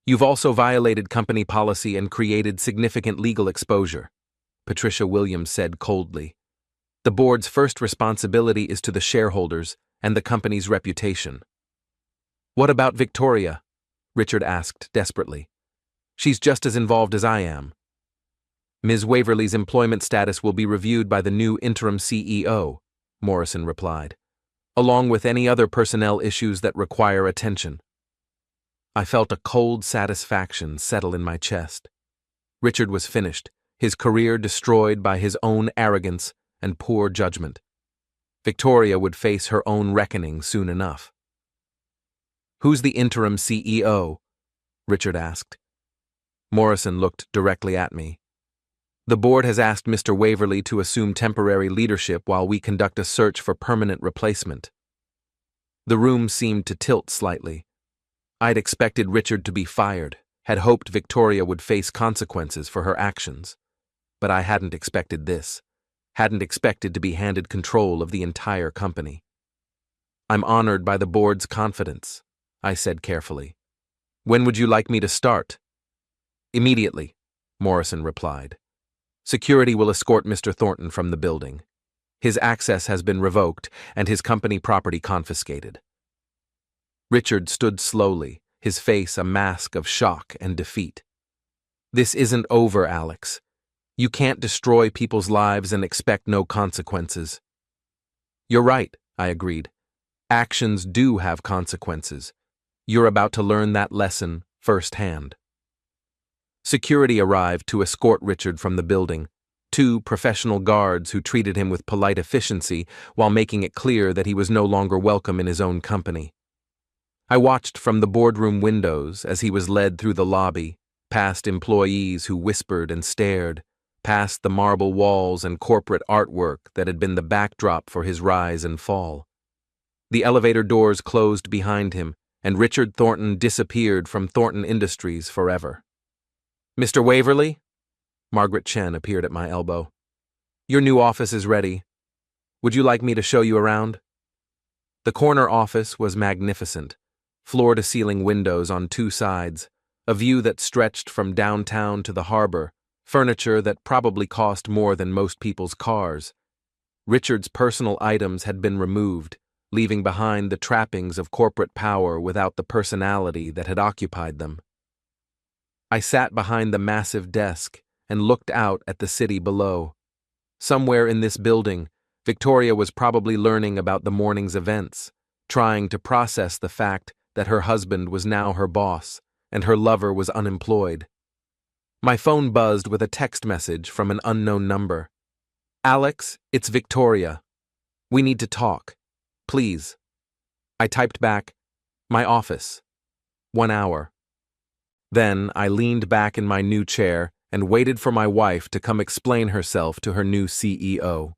You've also violated company policy and created significant legal exposure, Patricia Williams said coldly. The board's first responsibility is to the shareholders and the company's reputation. What about Victoria? Richard asked desperately. She's just as involved as I am. Ms. Waverly's employment status will be reviewed by the new interim CEO, Morrison replied, along with any other personnel issues that require attention. I felt a cold satisfaction settle in my chest. Richard was finished, his career destroyed by his own arrogance and poor judgment. Victoria would face her own reckoning soon enough. Who's the interim CEO? Richard asked. Morrison looked directly at me. The board has asked Mr. Waverly to assume temporary leadership while we conduct a search for permanent replacement. The room seemed to tilt slightly. I'd expected Richard to be fired, had hoped Victoria would face consequences for her actions. But I hadn't expected this, hadn't expected to be handed control of the entire company. I'm honored by the board's confidence, I said carefully. When would you like me to start? Immediately, Morrison replied. Security will escort Mr. Thornton from the building. His access has been revoked and his company property confiscated. Richard stood slowly, his face a mask of shock and defeat. This isn't over, Alex. You can't destroy people's lives and expect no consequences. You're right, I agreed. Actions do have consequences. You're about to learn that lesson firsthand. Security arrived to escort Richard from the building, 2 professional guards who treated him with polite efficiency while making it clear that he was no longer welcome in his own company. I watched from the boardroom windows as he was led through the lobby, past employees who whispered and stared, past the marble walls and corporate artwork that had been the backdrop for his rise and fall. The elevator doors closed behind him, and Richard Thornton disappeared from Thornton Industries forever. Mr. Waverly? Margaret Chen appeared at my elbow. Your new office is ready. Would you like me to show you around? The corner office was magnificent. Floor-to-ceiling windows on 2 sides, a view that stretched from downtown to the harbor, furniture that probably cost more than most people's cars. Richard's personal items had been removed, leaving behind the trappings of corporate power without the personality that had occupied them. I sat behind the massive desk and looked out at the city below. Somewhere in this building, Victoria was probably learning about the morning's events, trying to process the fact that her husband was now her boss and her lover was unemployed. My phone buzzed with a text message from an unknown number. Alex, it's Victoria. We need to talk. Please. I typed back, my office. 1 hour. Then I leaned back in my new chair and waited for my wife to come explain herself to her new CEO.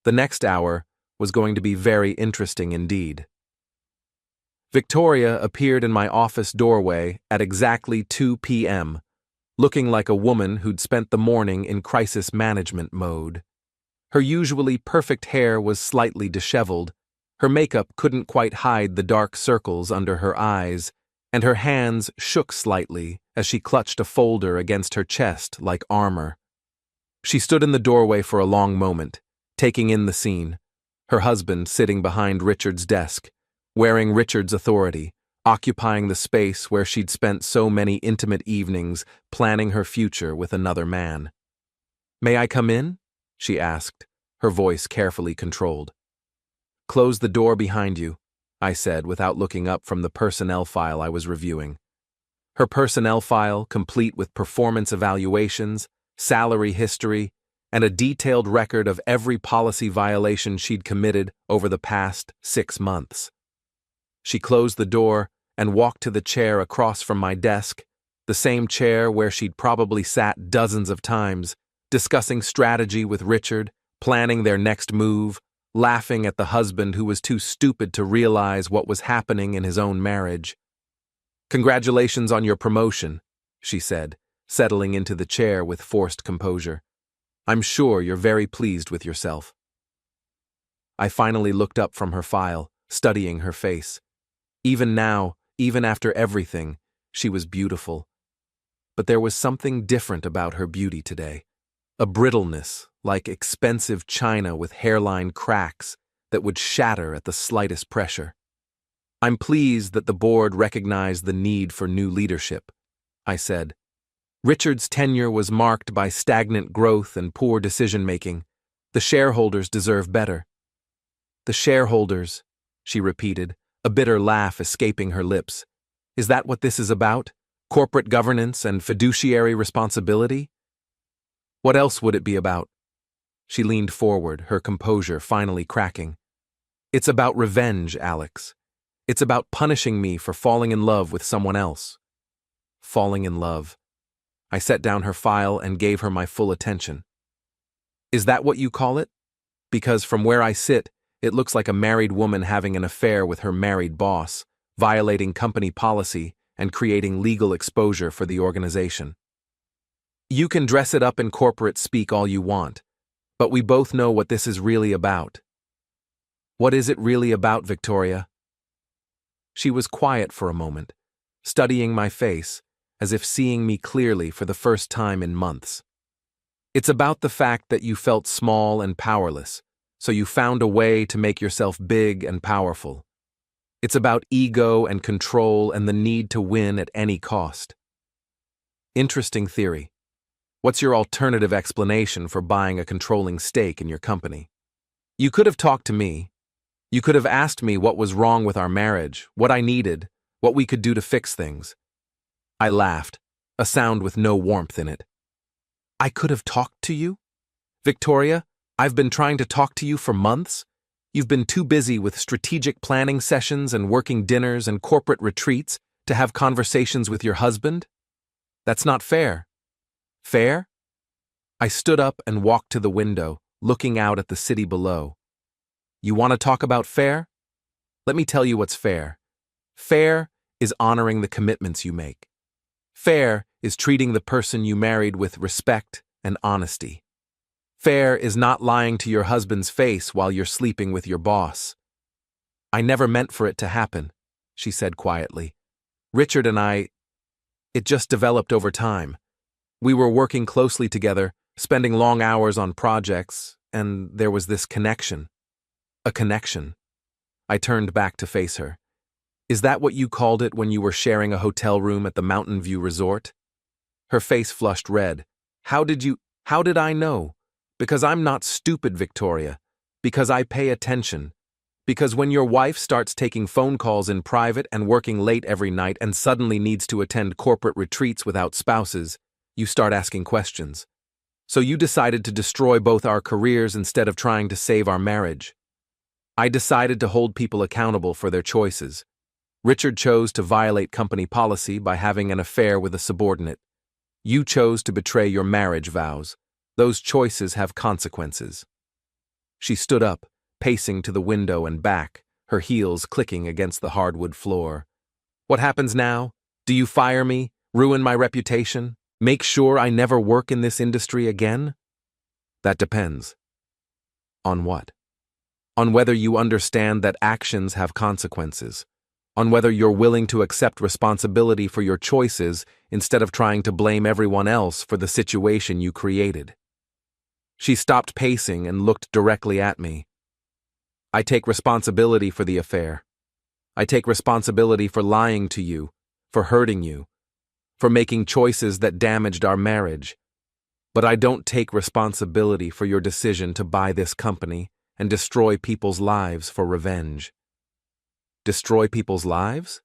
The next hour was going to be very interesting indeed. Victoria appeared in my office doorway at exactly 2 p.m., looking like a woman who'd spent the morning in crisis management mode. Her usually perfect hair was slightly disheveled, her makeup couldn't quite hide the dark circles under her eyes, and her hands shook slightly as she clutched a folder against her chest like armor. She stood in the doorway for a long moment, taking in the scene, her husband sitting behind Richard's desk, wearing Richard's authority, occupying the space where she'd spent so many intimate evenings planning her future with another man. "May I come in?" she asked, her voice carefully controlled. "Close the door behind you," I said without looking up from the personnel file I was reviewing. Her personnel file, complete with performance evaluations, salary history, and a detailed record of every policy violation she'd committed over the past 6 months. She closed the door and walked to the chair across from my desk, the same chair where she'd probably sat dozens of times, discussing strategy with Richard, planning their next move, laughing at the husband who was too stupid to realize what was happening in his own marriage. "Congratulations on your promotion," she said, settling into the chair with forced composure. "I'm sure you're very pleased with yourself." I finally looked up from her file, studying her face. Even now, even after everything, she was beautiful. But there was something different about her beauty today. A brittleness, like expensive china with hairline cracks that would shatter at the slightest pressure. "I'm pleased that the board recognized the need for new leadership," I said. "Richard's tenure was marked by stagnant growth and poor decision-making. The shareholders deserve better." "The shareholders," she repeated, a bitter laugh escaping her lips. "Is that what this is about? Corporate governance and fiduciary responsibility? What else would it be about?" She leaned forward, her composure finally cracking. "It's about revenge, Alex. It's about punishing me for falling in love with someone else." Falling in love. I set down her file and gave her my full attention. "Is that what you call it? Because from where I sit, it looks like a married woman having an affair with her married boss, violating company policy and creating legal exposure for the organization. You can dress it up in corporate speak all you want, but we both know what this is really about." "What is it really about, Victoria?" She was quiet for a moment, studying my face, as if seeing me clearly for the first time in months. "It's about the fact that you felt small and powerless, so you found a way to make yourself big and powerful. It's about ego and control and the need to win at any cost." "Interesting theory. What's your alternative explanation for buying a controlling stake in your company?" "You could have talked to me. You could have asked me what was wrong with our marriage, what I needed, what we could do to fix things." I laughed, a sound with no warmth in it. "I could have talked to you? Victoria, I've been trying to talk to you for months. You've been too busy with strategic planning sessions and working dinners and corporate retreats to have conversations with your husband? That's not fair." "Fair?" I stood up and walked to the window, looking out at the city below. "You want to talk about fair? Let me tell you what's fair. Fair is honoring the commitments you make. Fair is treating the person you married with respect and honesty. Fair is not lying to your husband's face while you're sleeping with your boss." "I never meant for it to happen," she said quietly. "Richard and it just developed over time. We were working closely together, spending long hours on projects, and there was this connection." "A connection?" I turned back to face her. "Is that what you called it when you were sharing a hotel room at the Mountain View Resort?" Her face flushed red. How did I know? Because I'm not stupid, Victoria. Because I pay attention. Because when your wife starts taking phone calls in private and working late every night and suddenly needs to attend corporate retreats without spouses, you start asking questions. So you decided to destroy both our careers instead of trying to save our marriage. I decided to hold people accountable for their choices. Richard chose to violate company policy by having an affair with a subordinate. You chose to betray your marriage vows. Those choices have consequences." She stood up, pacing to the window and back, her heels clicking against the hardwood floor. "What happens now? Do you fire me, ruin my reputation, make sure I never work in this industry again?" "That depends." "On what?" "On whether you understand that actions have consequences. On whether you're willing to accept responsibility for your choices instead of trying to blame everyone else for the situation you created." She stopped pacing and looked directly at me. "I take responsibility for the affair. I take responsibility for lying to you, for hurting you, for making choices that damaged our marriage. But I don't take responsibility for your decision to buy this company and destroy people's lives for revenge. Destroy people's lives?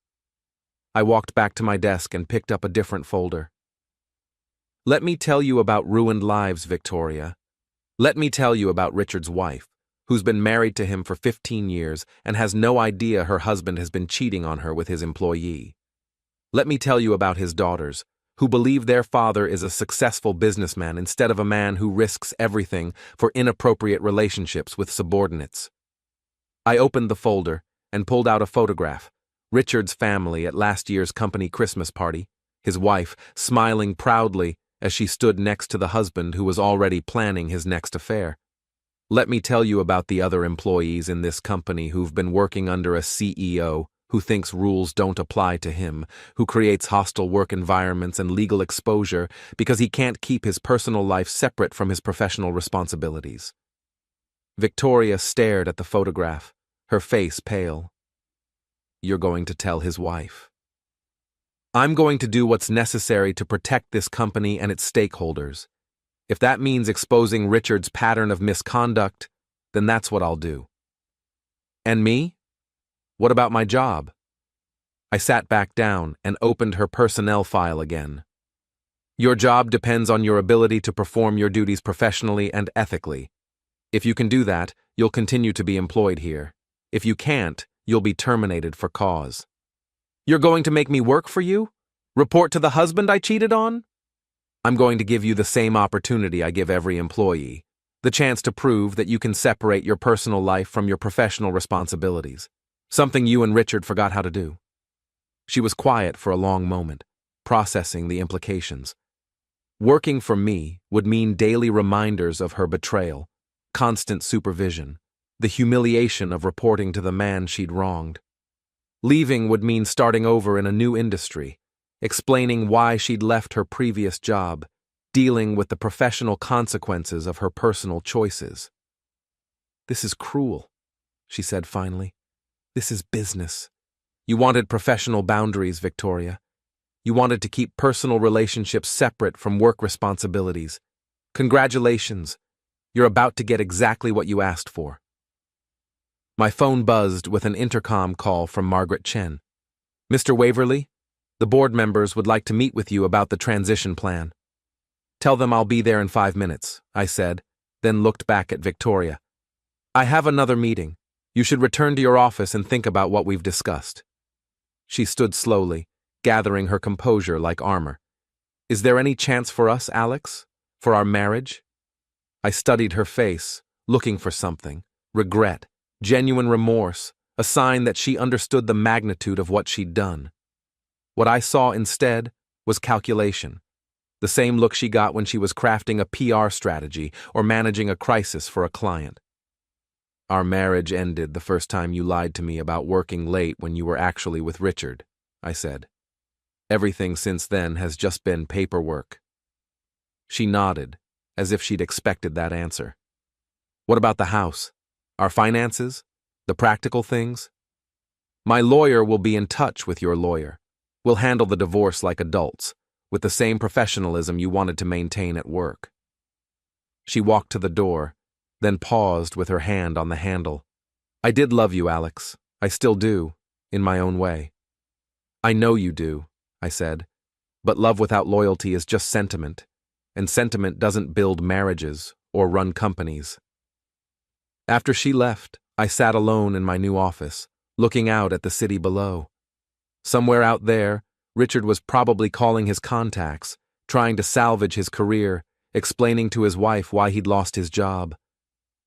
I walked back to my desk and picked up a different folder. Let me tell you about ruined lives, Victoria. Let me tell you about Richard's wife, who's been married to him for 15 years and has no idea her husband has been cheating on her with his employee. Let me tell you about his daughters, who believe their father is a successful businessman instead of a man who risks everything for inappropriate relationships with subordinates. I opened the folder and pulled out a photograph, Richard's family at last year's company Christmas party, his wife smiling proudly as she stood next to the husband who was already planning his next affair. Let me tell you about the other employees in this company who've been working under a CEO who thinks rules don't apply to him, who creates hostile work environments and legal exposure because he can't keep his personal life separate from his professional responsibilities. Victoria stared at the photograph, her face pale. You're going to tell his wife. I'm going to do what's necessary to protect this company and its stakeholders. If that means exposing Richard's pattern of misconduct, then that's what I'll do. And me? What about my job? I sat back down and opened her personnel file again. Your job depends on your ability to perform your duties professionally and ethically. If you can do that, you'll continue to be employed here. If you can't, you'll be terminated for cause. You're going to make me work for you? Report to the husband I cheated on? I'm going to give you the same opportunity I give every employee, the chance to prove that you can separate your personal life from your professional responsibilities. Something you and Richard forgot how to do. She was quiet for a long moment, processing the implications. Working for me would mean daily reminders of her betrayal, constant supervision, the humiliation of reporting to the man she'd wronged. Leaving would mean starting over in a new industry, explaining why she'd left her previous job, dealing with the professional consequences of her personal choices. This is cruel, she said finally. This is business. You wanted professional boundaries, Victoria. You wanted to keep personal relationships separate from work responsibilities. Congratulations. You're about to get exactly what you asked for. My phone buzzed with an intercom call from Margaret Chen. Mr. Waverly, the board members would like to meet with you about the transition plan. Tell them I'll be there in 5 minutes, I said, then looked back at Victoria. I have another meeting. You should return to your office and think about what we've discussed. She stood slowly, gathering her composure like armor. Is there any chance for us, Alex? For our marriage? I studied her face, looking for something. Regret, genuine remorse, a sign that she understood the magnitude of what she'd done. What I saw instead was calculation. The same look she got when she was crafting a PR strategy or managing a crisis for a client. Our marriage ended the first time you lied to me about working late when you were actually with Richard, I said. Everything since then has just been paperwork. She nodded, as if she'd expected that answer. What about the house? Our finances? The practical things? My lawyer will be in touch with your lawyer. We'll handle the divorce like adults, with the same professionalism you wanted to maintain at work. She walked to the door, then paused with her hand on the handle. I did love you, Alex. I still do, in my own way. I know you do, I said, but love without loyalty is just sentiment, and sentiment doesn't build marriages or run companies. After she left, I sat alone in my new office, looking out at the city below. Somewhere out there, Richard was probably calling his contacts, trying to salvage his career, explaining to his wife why he'd lost his job.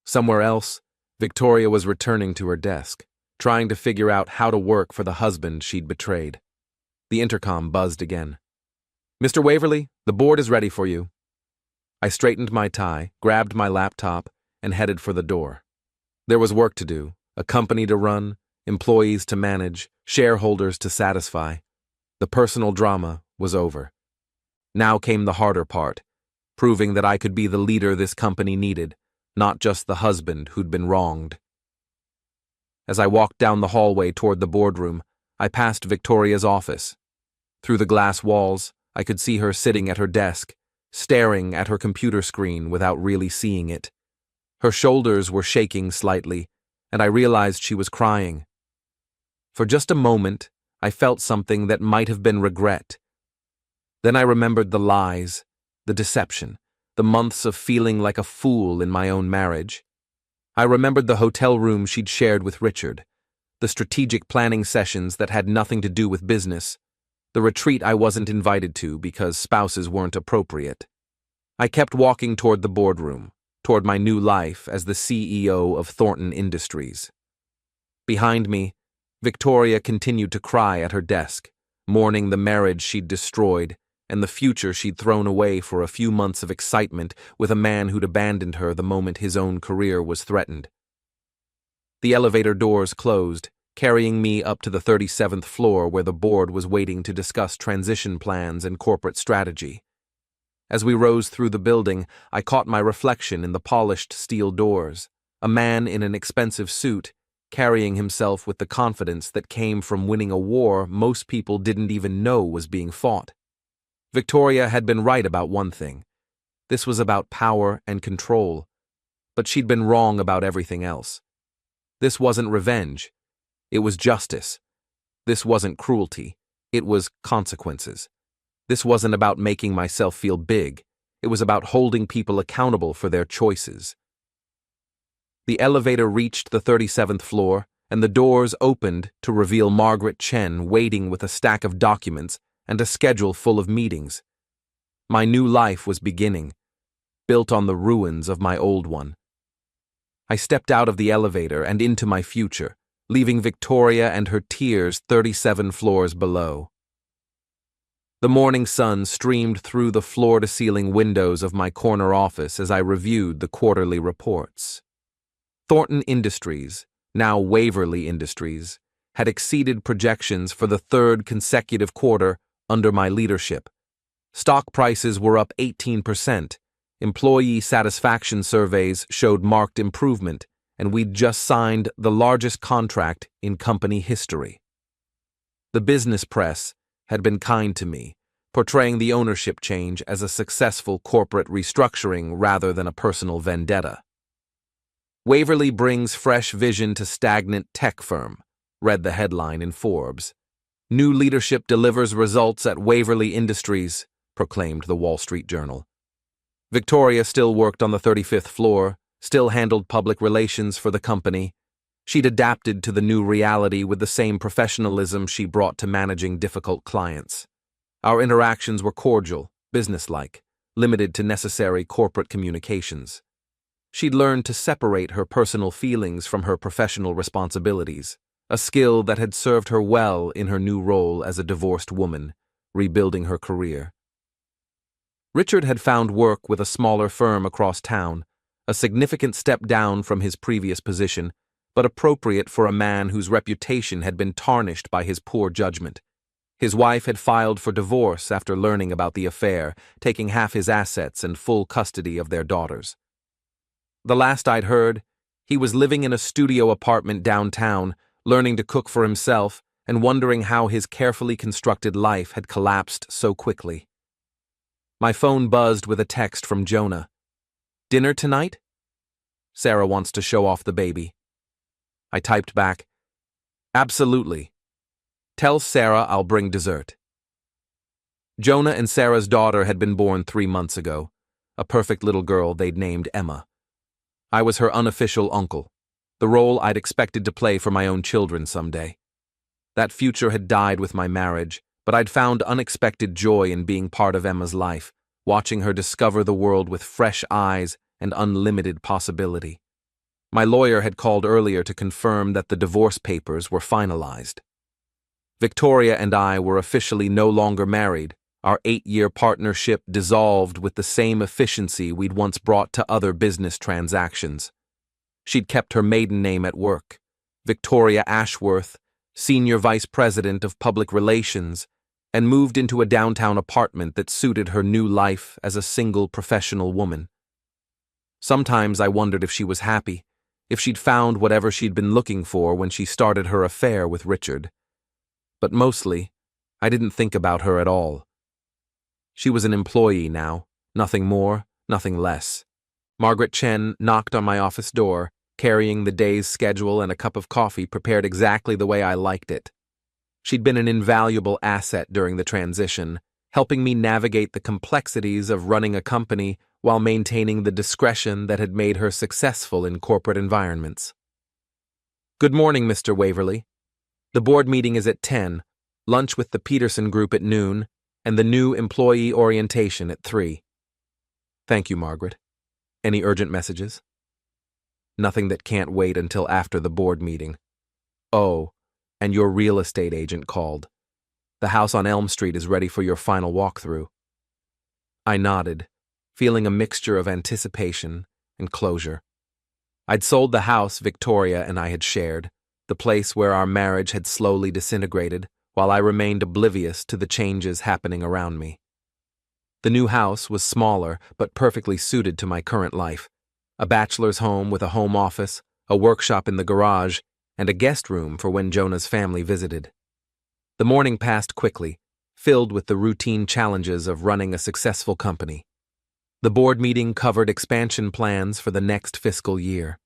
Somewhere else, Victoria was returning to her desk, trying to figure out how to work for the husband she'd betrayed. The intercom buzzed again. Mr. Waverly, the board is ready for you. I straightened my tie, grabbed my laptop, and headed for the door. There was work to do, a company to run, employees to manage, shareholders to satisfy. The personal drama was over. Now came the harder part, proving that I could be the leader this company needed, not just the husband who'd been wronged. As I walked down the hallway toward the boardroom, I passed Victoria's office. Through the glass walls, I could see her sitting at her desk, staring at her computer screen without really seeing it. Her shoulders were shaking slightly, and I realized she was crying. For just a moment, I felt something that might have been regret. Then I remembered the lies, the deception, the months of feeling like a fool in my own marriage. I remembered the hotel room she'd shared with Richard, the strategic planning sessions that had nothing to do with business, the retreat I wasn't invited to because spouses weren't appropriate. I kept walking toward the boardroom, toward my new life as the CEO of Thornton Industries. Behind me, Victoria continued to cry at her desk, mourning the marriage she'd destroyed and the future she'd thrown away for a few months of excitement with a man who'd abandoned her the moment his own career was threatened. The elevator doors closed, carrying me up to the 37th floor where the board was waiting to discuss transition plans and corporate strategy. As we rose through the building, I caught my reflection in the polished steel doors, a man in an expensive suit, carrying himself with the confidence that came from winning a war most people didn't even know was being fought. Victoria had been right about one thing. This was about power and control, but she'd been wrong about everything else. This wasn't revenge. It was justice. This wasn't cruelty. It was consequences. This wasn't about making myself feel big. It was about holding people accountable for their choices. The elevator reached the 37th floor, and the doors opened to reveal Margaret Chen waiting with a stack of documents and a schedule full of meetings. My new life was beginning, built on the ruins of my old one. I stepped out of the elevator and into my future, leaving Victoria and her tears 37 floors below. The morning sun streamed through the floor-to-ceiling windows of my corner office as I reviewed the quarterly reports. Thornton Industries, now Waverly Industries, had exceeded projections for the third consecutive quarter under my leadership. Stock prices were up 18%, employee satisfaction surveys showed marked improvement, and we'd just signed the largest contract in company history. The business press had been kind to me, portraying the ownership change as a successful corporate restructuring rather than a personal vendetta. Waverly brings fresh vision to stagnant tech firm, read the headline in Forbes. New leadership delivers results at Waverly Industries, proclaimed the Wall Street Journal. Victoria still worked on the 35th floor, still handled public relations for the company. She'd adapted to the new reality with the same professionalism she brought to managing difficult clients. Our interactions were cordial, businesslike, limited to necessary corporate communications. She'd learned to separate her personal feelings from her professional responsibilities, a skill that had served her well in her new role as a divorced woman, rebuilding her career. Richard had found work with a smaller firm across town, a significant step down from his previous position, but appropriate for a man whose reputation had been tarnished by his poor judgment. His wife had filed for divorce after learning about the affair, taking half his assets and full custody of their daughters. The last I'd heard, he was living in a studio apartment downtown, learning to cook for himself and wondering how his carefully constructed life had collapsed so quickly. My phone buzzed with a text from Jonah. "Dinner tonight? Sarah wants to show off the baby." I typed back, "Absolutely. Tell Sarah I'll bring dessert." Jonah and Sarah's daughter had been born 3 months ago, a perfect little girl they'd named Emma. I was her unofficial uncle, the role I'd expected to play for my own children someday. That future had died with my marriage, but I'd found unexpected joy in being part of Emma's life, watching her discover the world with fresh eyes and unlimited possibility. My lawyer had called earlier to confirm that the divorce papers were finalized. Victoria and I were officially no longer married. Our 8-year partnership dissolved with the same efficiency we'd once brought to other business transactions. She'd kept her maiden name at work, Victoria Ashworth, Senior Vice President of Public Relations, and moved into a downtown apartment that suited her new life as a single professional woman. Sometimes I wondered if she was happy, if she'd found whatever she'd been looking for when she started her affair with Richard. But mostly, I didn't think about her at all. She was an employee now, nothing more, nothing less. Margaret Chen knocked on my office door, carrying the day's schedule and a cup of coffee prepared exactly the way I liked it. She'd been an invaluable asset during the transition, helping me navigate the complexities of running a company while maintaining the discretion that had made her successful in corporate environments. Good morning, Mr. Waverly. The board meeting is at 10, lunch with the Peterson Group at noon, and the new employee orientation at 3. Thank you, Margaret. Any urgent messages? Nothing that can't wait until after the board meeting. Oh, and your real estate agent called. The house on Elm Street is ready for your final walkthrough. I nodded, feeling a mixture of anticipation and closure. I'd sold the house Victoria and I had shared, the place where our marriage had slowly disintegrated, while I remained oblivious to the changes happening around me. The new house was smaller but perfectly suited to my current life. A bachelor's home with a home office, a workshop in the garage, and a guest room for when Jonah's family visited. The morning passed quickly, filled with the routine challenges of running a successful company. The board meeting covered expansion plans for the next fiscal year.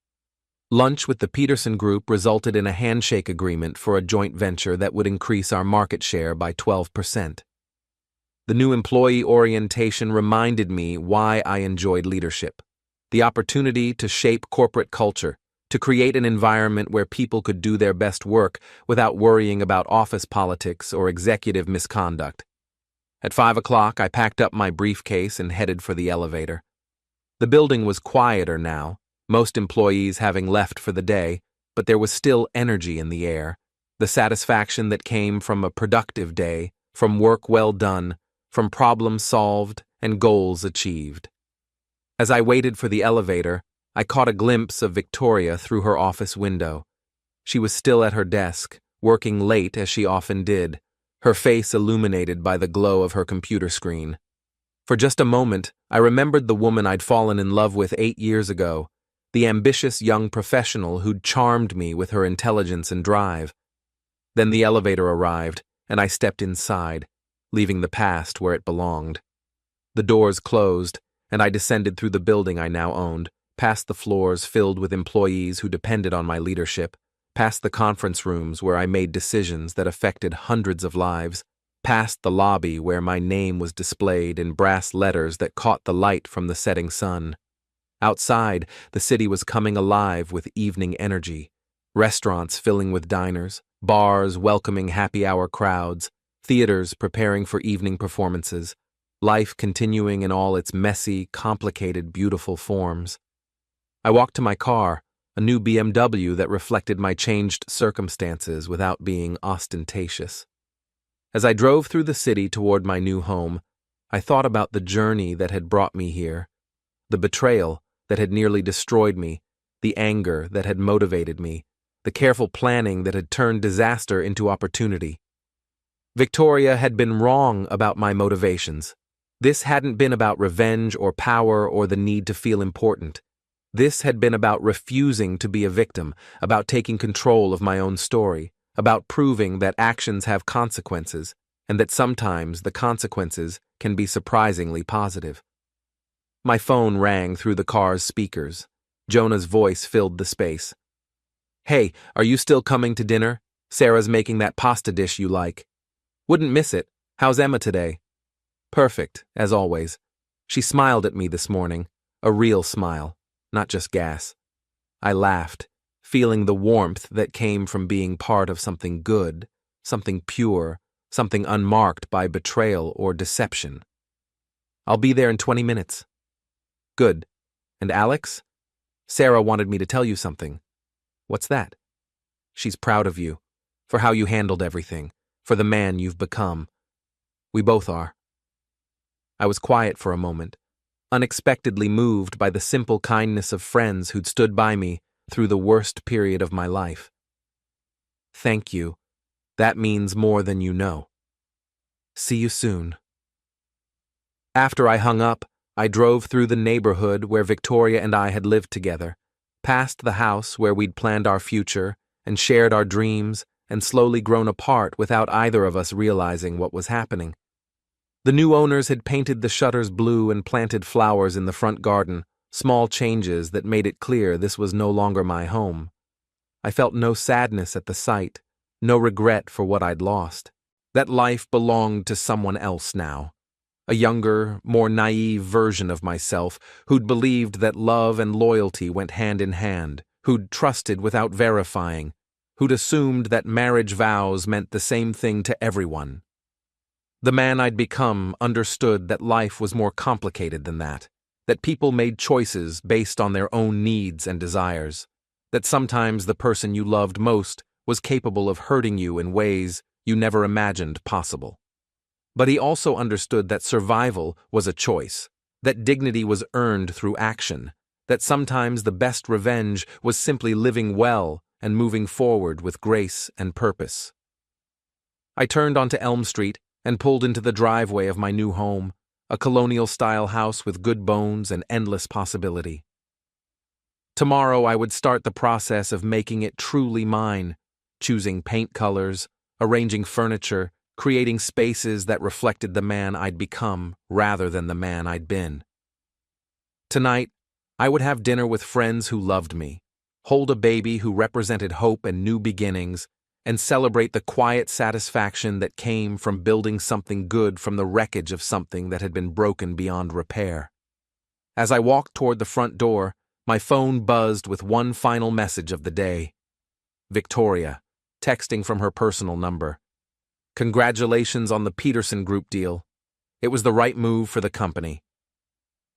Lunch with the Peterson Group resulted in a handshake agreement for a joint venture that would increase our market share by 12%. The new employee orientation reminded me why I enjoyed leadership. The opportunity to shape corporate culture, to create an environment where people could do their best work without worrying about office politics or executive misconduct. At 5 o'clock, I packed up my briefcase and headed for the elevator. The building was quieter now, most employees having left for the day, but there was still energy in the air, the satisfaction that came from a productive day, from work well done, from problems solved and goals achieved. As I waited for the elevator, I caught a glimpse of Victoria through her office window. She was still at her desk, working late as she often did, her face illuminated by the glow of her computer screen. For just a moment, I remembered the woman I'd fallen in love with 8 years ago, the ambitious young professional who'd charmed me with her intelligence and drive. Then the elevator arrived, and I stepped inside, leaving the past where it belonged. The doors closed, and I descended through the building I now owned, past the floors filled with employees who depended on my leadership, past the conference rooms where I made decisions that affected hundreds of lives, past the lobby where my name was displayed in brass letters that caught the light from the setting sun. Outside, the city was coming alive with evening energy, restaurants filling with diners, bars welcoming happy hour crowds, theaters preparing for evening performances, life continuing in all its messy, complicated, beautiful forms. I walked to my car, a new BMW that reflected my changed circumstances without being ostentatious. As I drove through the city toward my new home, I thought about the journey that had brought me here, the betrayal that had nearly destroyed me, the anger that had motivated me, the careful planning that had turned disaster into opportunity. Victoria had been wrong about my motivations. This hadn't been about revenge or power or the need to feel important. This had been about refusing to be a victim, about taking control of my own story, about proving that actions have consequences, and that sometimes the consequences can be surprisingly positive. My phone rang through the car's speakers. Jonah's voice filled the space. "Hey, are you still coming to dinner? Sarah's making that pasta dish you like. Wouldn't miss it. How's Emma today?" "Perfect, as always." She smiled at me this morning, a real smile, not just gas. I laughed, feeling the warmth that came from being part of something good, something pure, something unmarked by betrayal or deception. "I'll be there in 20 minutes. "Good. And Alex? Sarah wanted me to tell you something." "What's that?" "She's proud of you, for how you handled everything, for the man you've become. We both are." I was quiet for a moment, unexpectedly moved by the simple kindness of friends who'd stood by me through the worst period of my life. "Thank you. That means more than you know. See you soon." After I hung up, I drove through the neighborhood where Victoria and I had lived together, Past the house where we'd planned our future and shared our dreams and slowly grown apart without either of us realizing what was happening. The new owners had painted the shutters blue and planted flowers in the front garden, small changes that made it clear this was no longer my home. I felt no sadness at the sight, no regret for what I'd lost. That life belonged to someone else now. A younger, more naive version of myself who'd believed that love and loyalty went hand in hand, who'd trusted without verifying, who'd assumed that marriage vows meant the same thing to everyone. The man I'd become understood that life was more complicated than that people made choices based on their own needs and desires, that sometimes the person you loved most was capable of hurting you in ways you never imagined possible. But he also understood that survival was a choice, that dignity was earned through action, that sometimes the best revenge was simply living well and moving forward with grace and purpose. I turned onto Elm Street and pulled into the driveway of my new home, a colonial-style house with good bones and endless possibility. Tomorrow I would start the process of making it truly mine, choosing paint colors, arranging furniture, creating spaces that reflected the man I'd become rather than the man I'd been. Tonight, I would have dinner with friends who loved me, hold a baby who represented hope and new beginnings, and celebrate the quiet satisfaction that came from building something good from the wreckage of something that had been broken beyond repair. As I walked toward the front door, my phone buzzed with one final message of the day. Victoria, texting from her personal number. Congratulations on the Peterson Group deal. It was the right move for the company.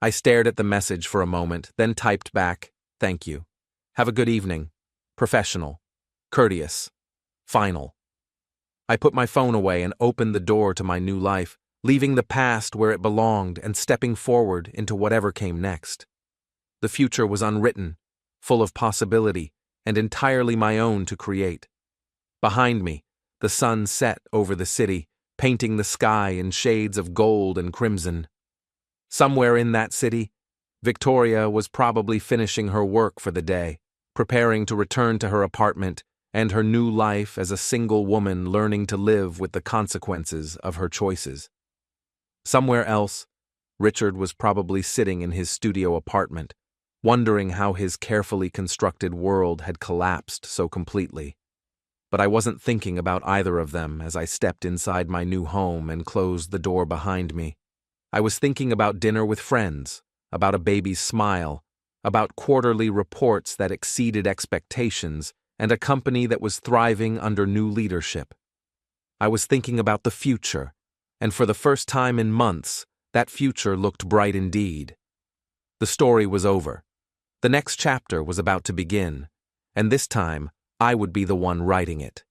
I stared at the message for a moment, then typed back, "Thank you. Have a good evening. Professional. Courteous. Final." I put my phone away and opened the door to my new life, leaving the past where it belonged and stepping forward into whatever came next. The future was unwritten, full of possibility, and entirely my own to create. Behind me, the sun set over the city, painting the sky in shades of gold and crimson. Somewhere in that city, Victoria was probably finishing her work for the day, preparing to return to her apartment and her new life as a single woman learning to live with the consequences of her choices. Somewhere else, Richard was probably sitting in his studio apartment, wondering how his carefully constructed world had collapsed so completely. But I wasn't thinking about either of them as I stepped inside my new home and closed the door behind me. I was thinking about dinner with friends, about a baby's smile, about quarterly reports that exceeded expectations, and a company that was thriving under new leadership. I was thinking about the future, and for the first time in months, that future looked bright indeed. The story was over. The next chapter was about to begin, and this time, I would be the one writing it.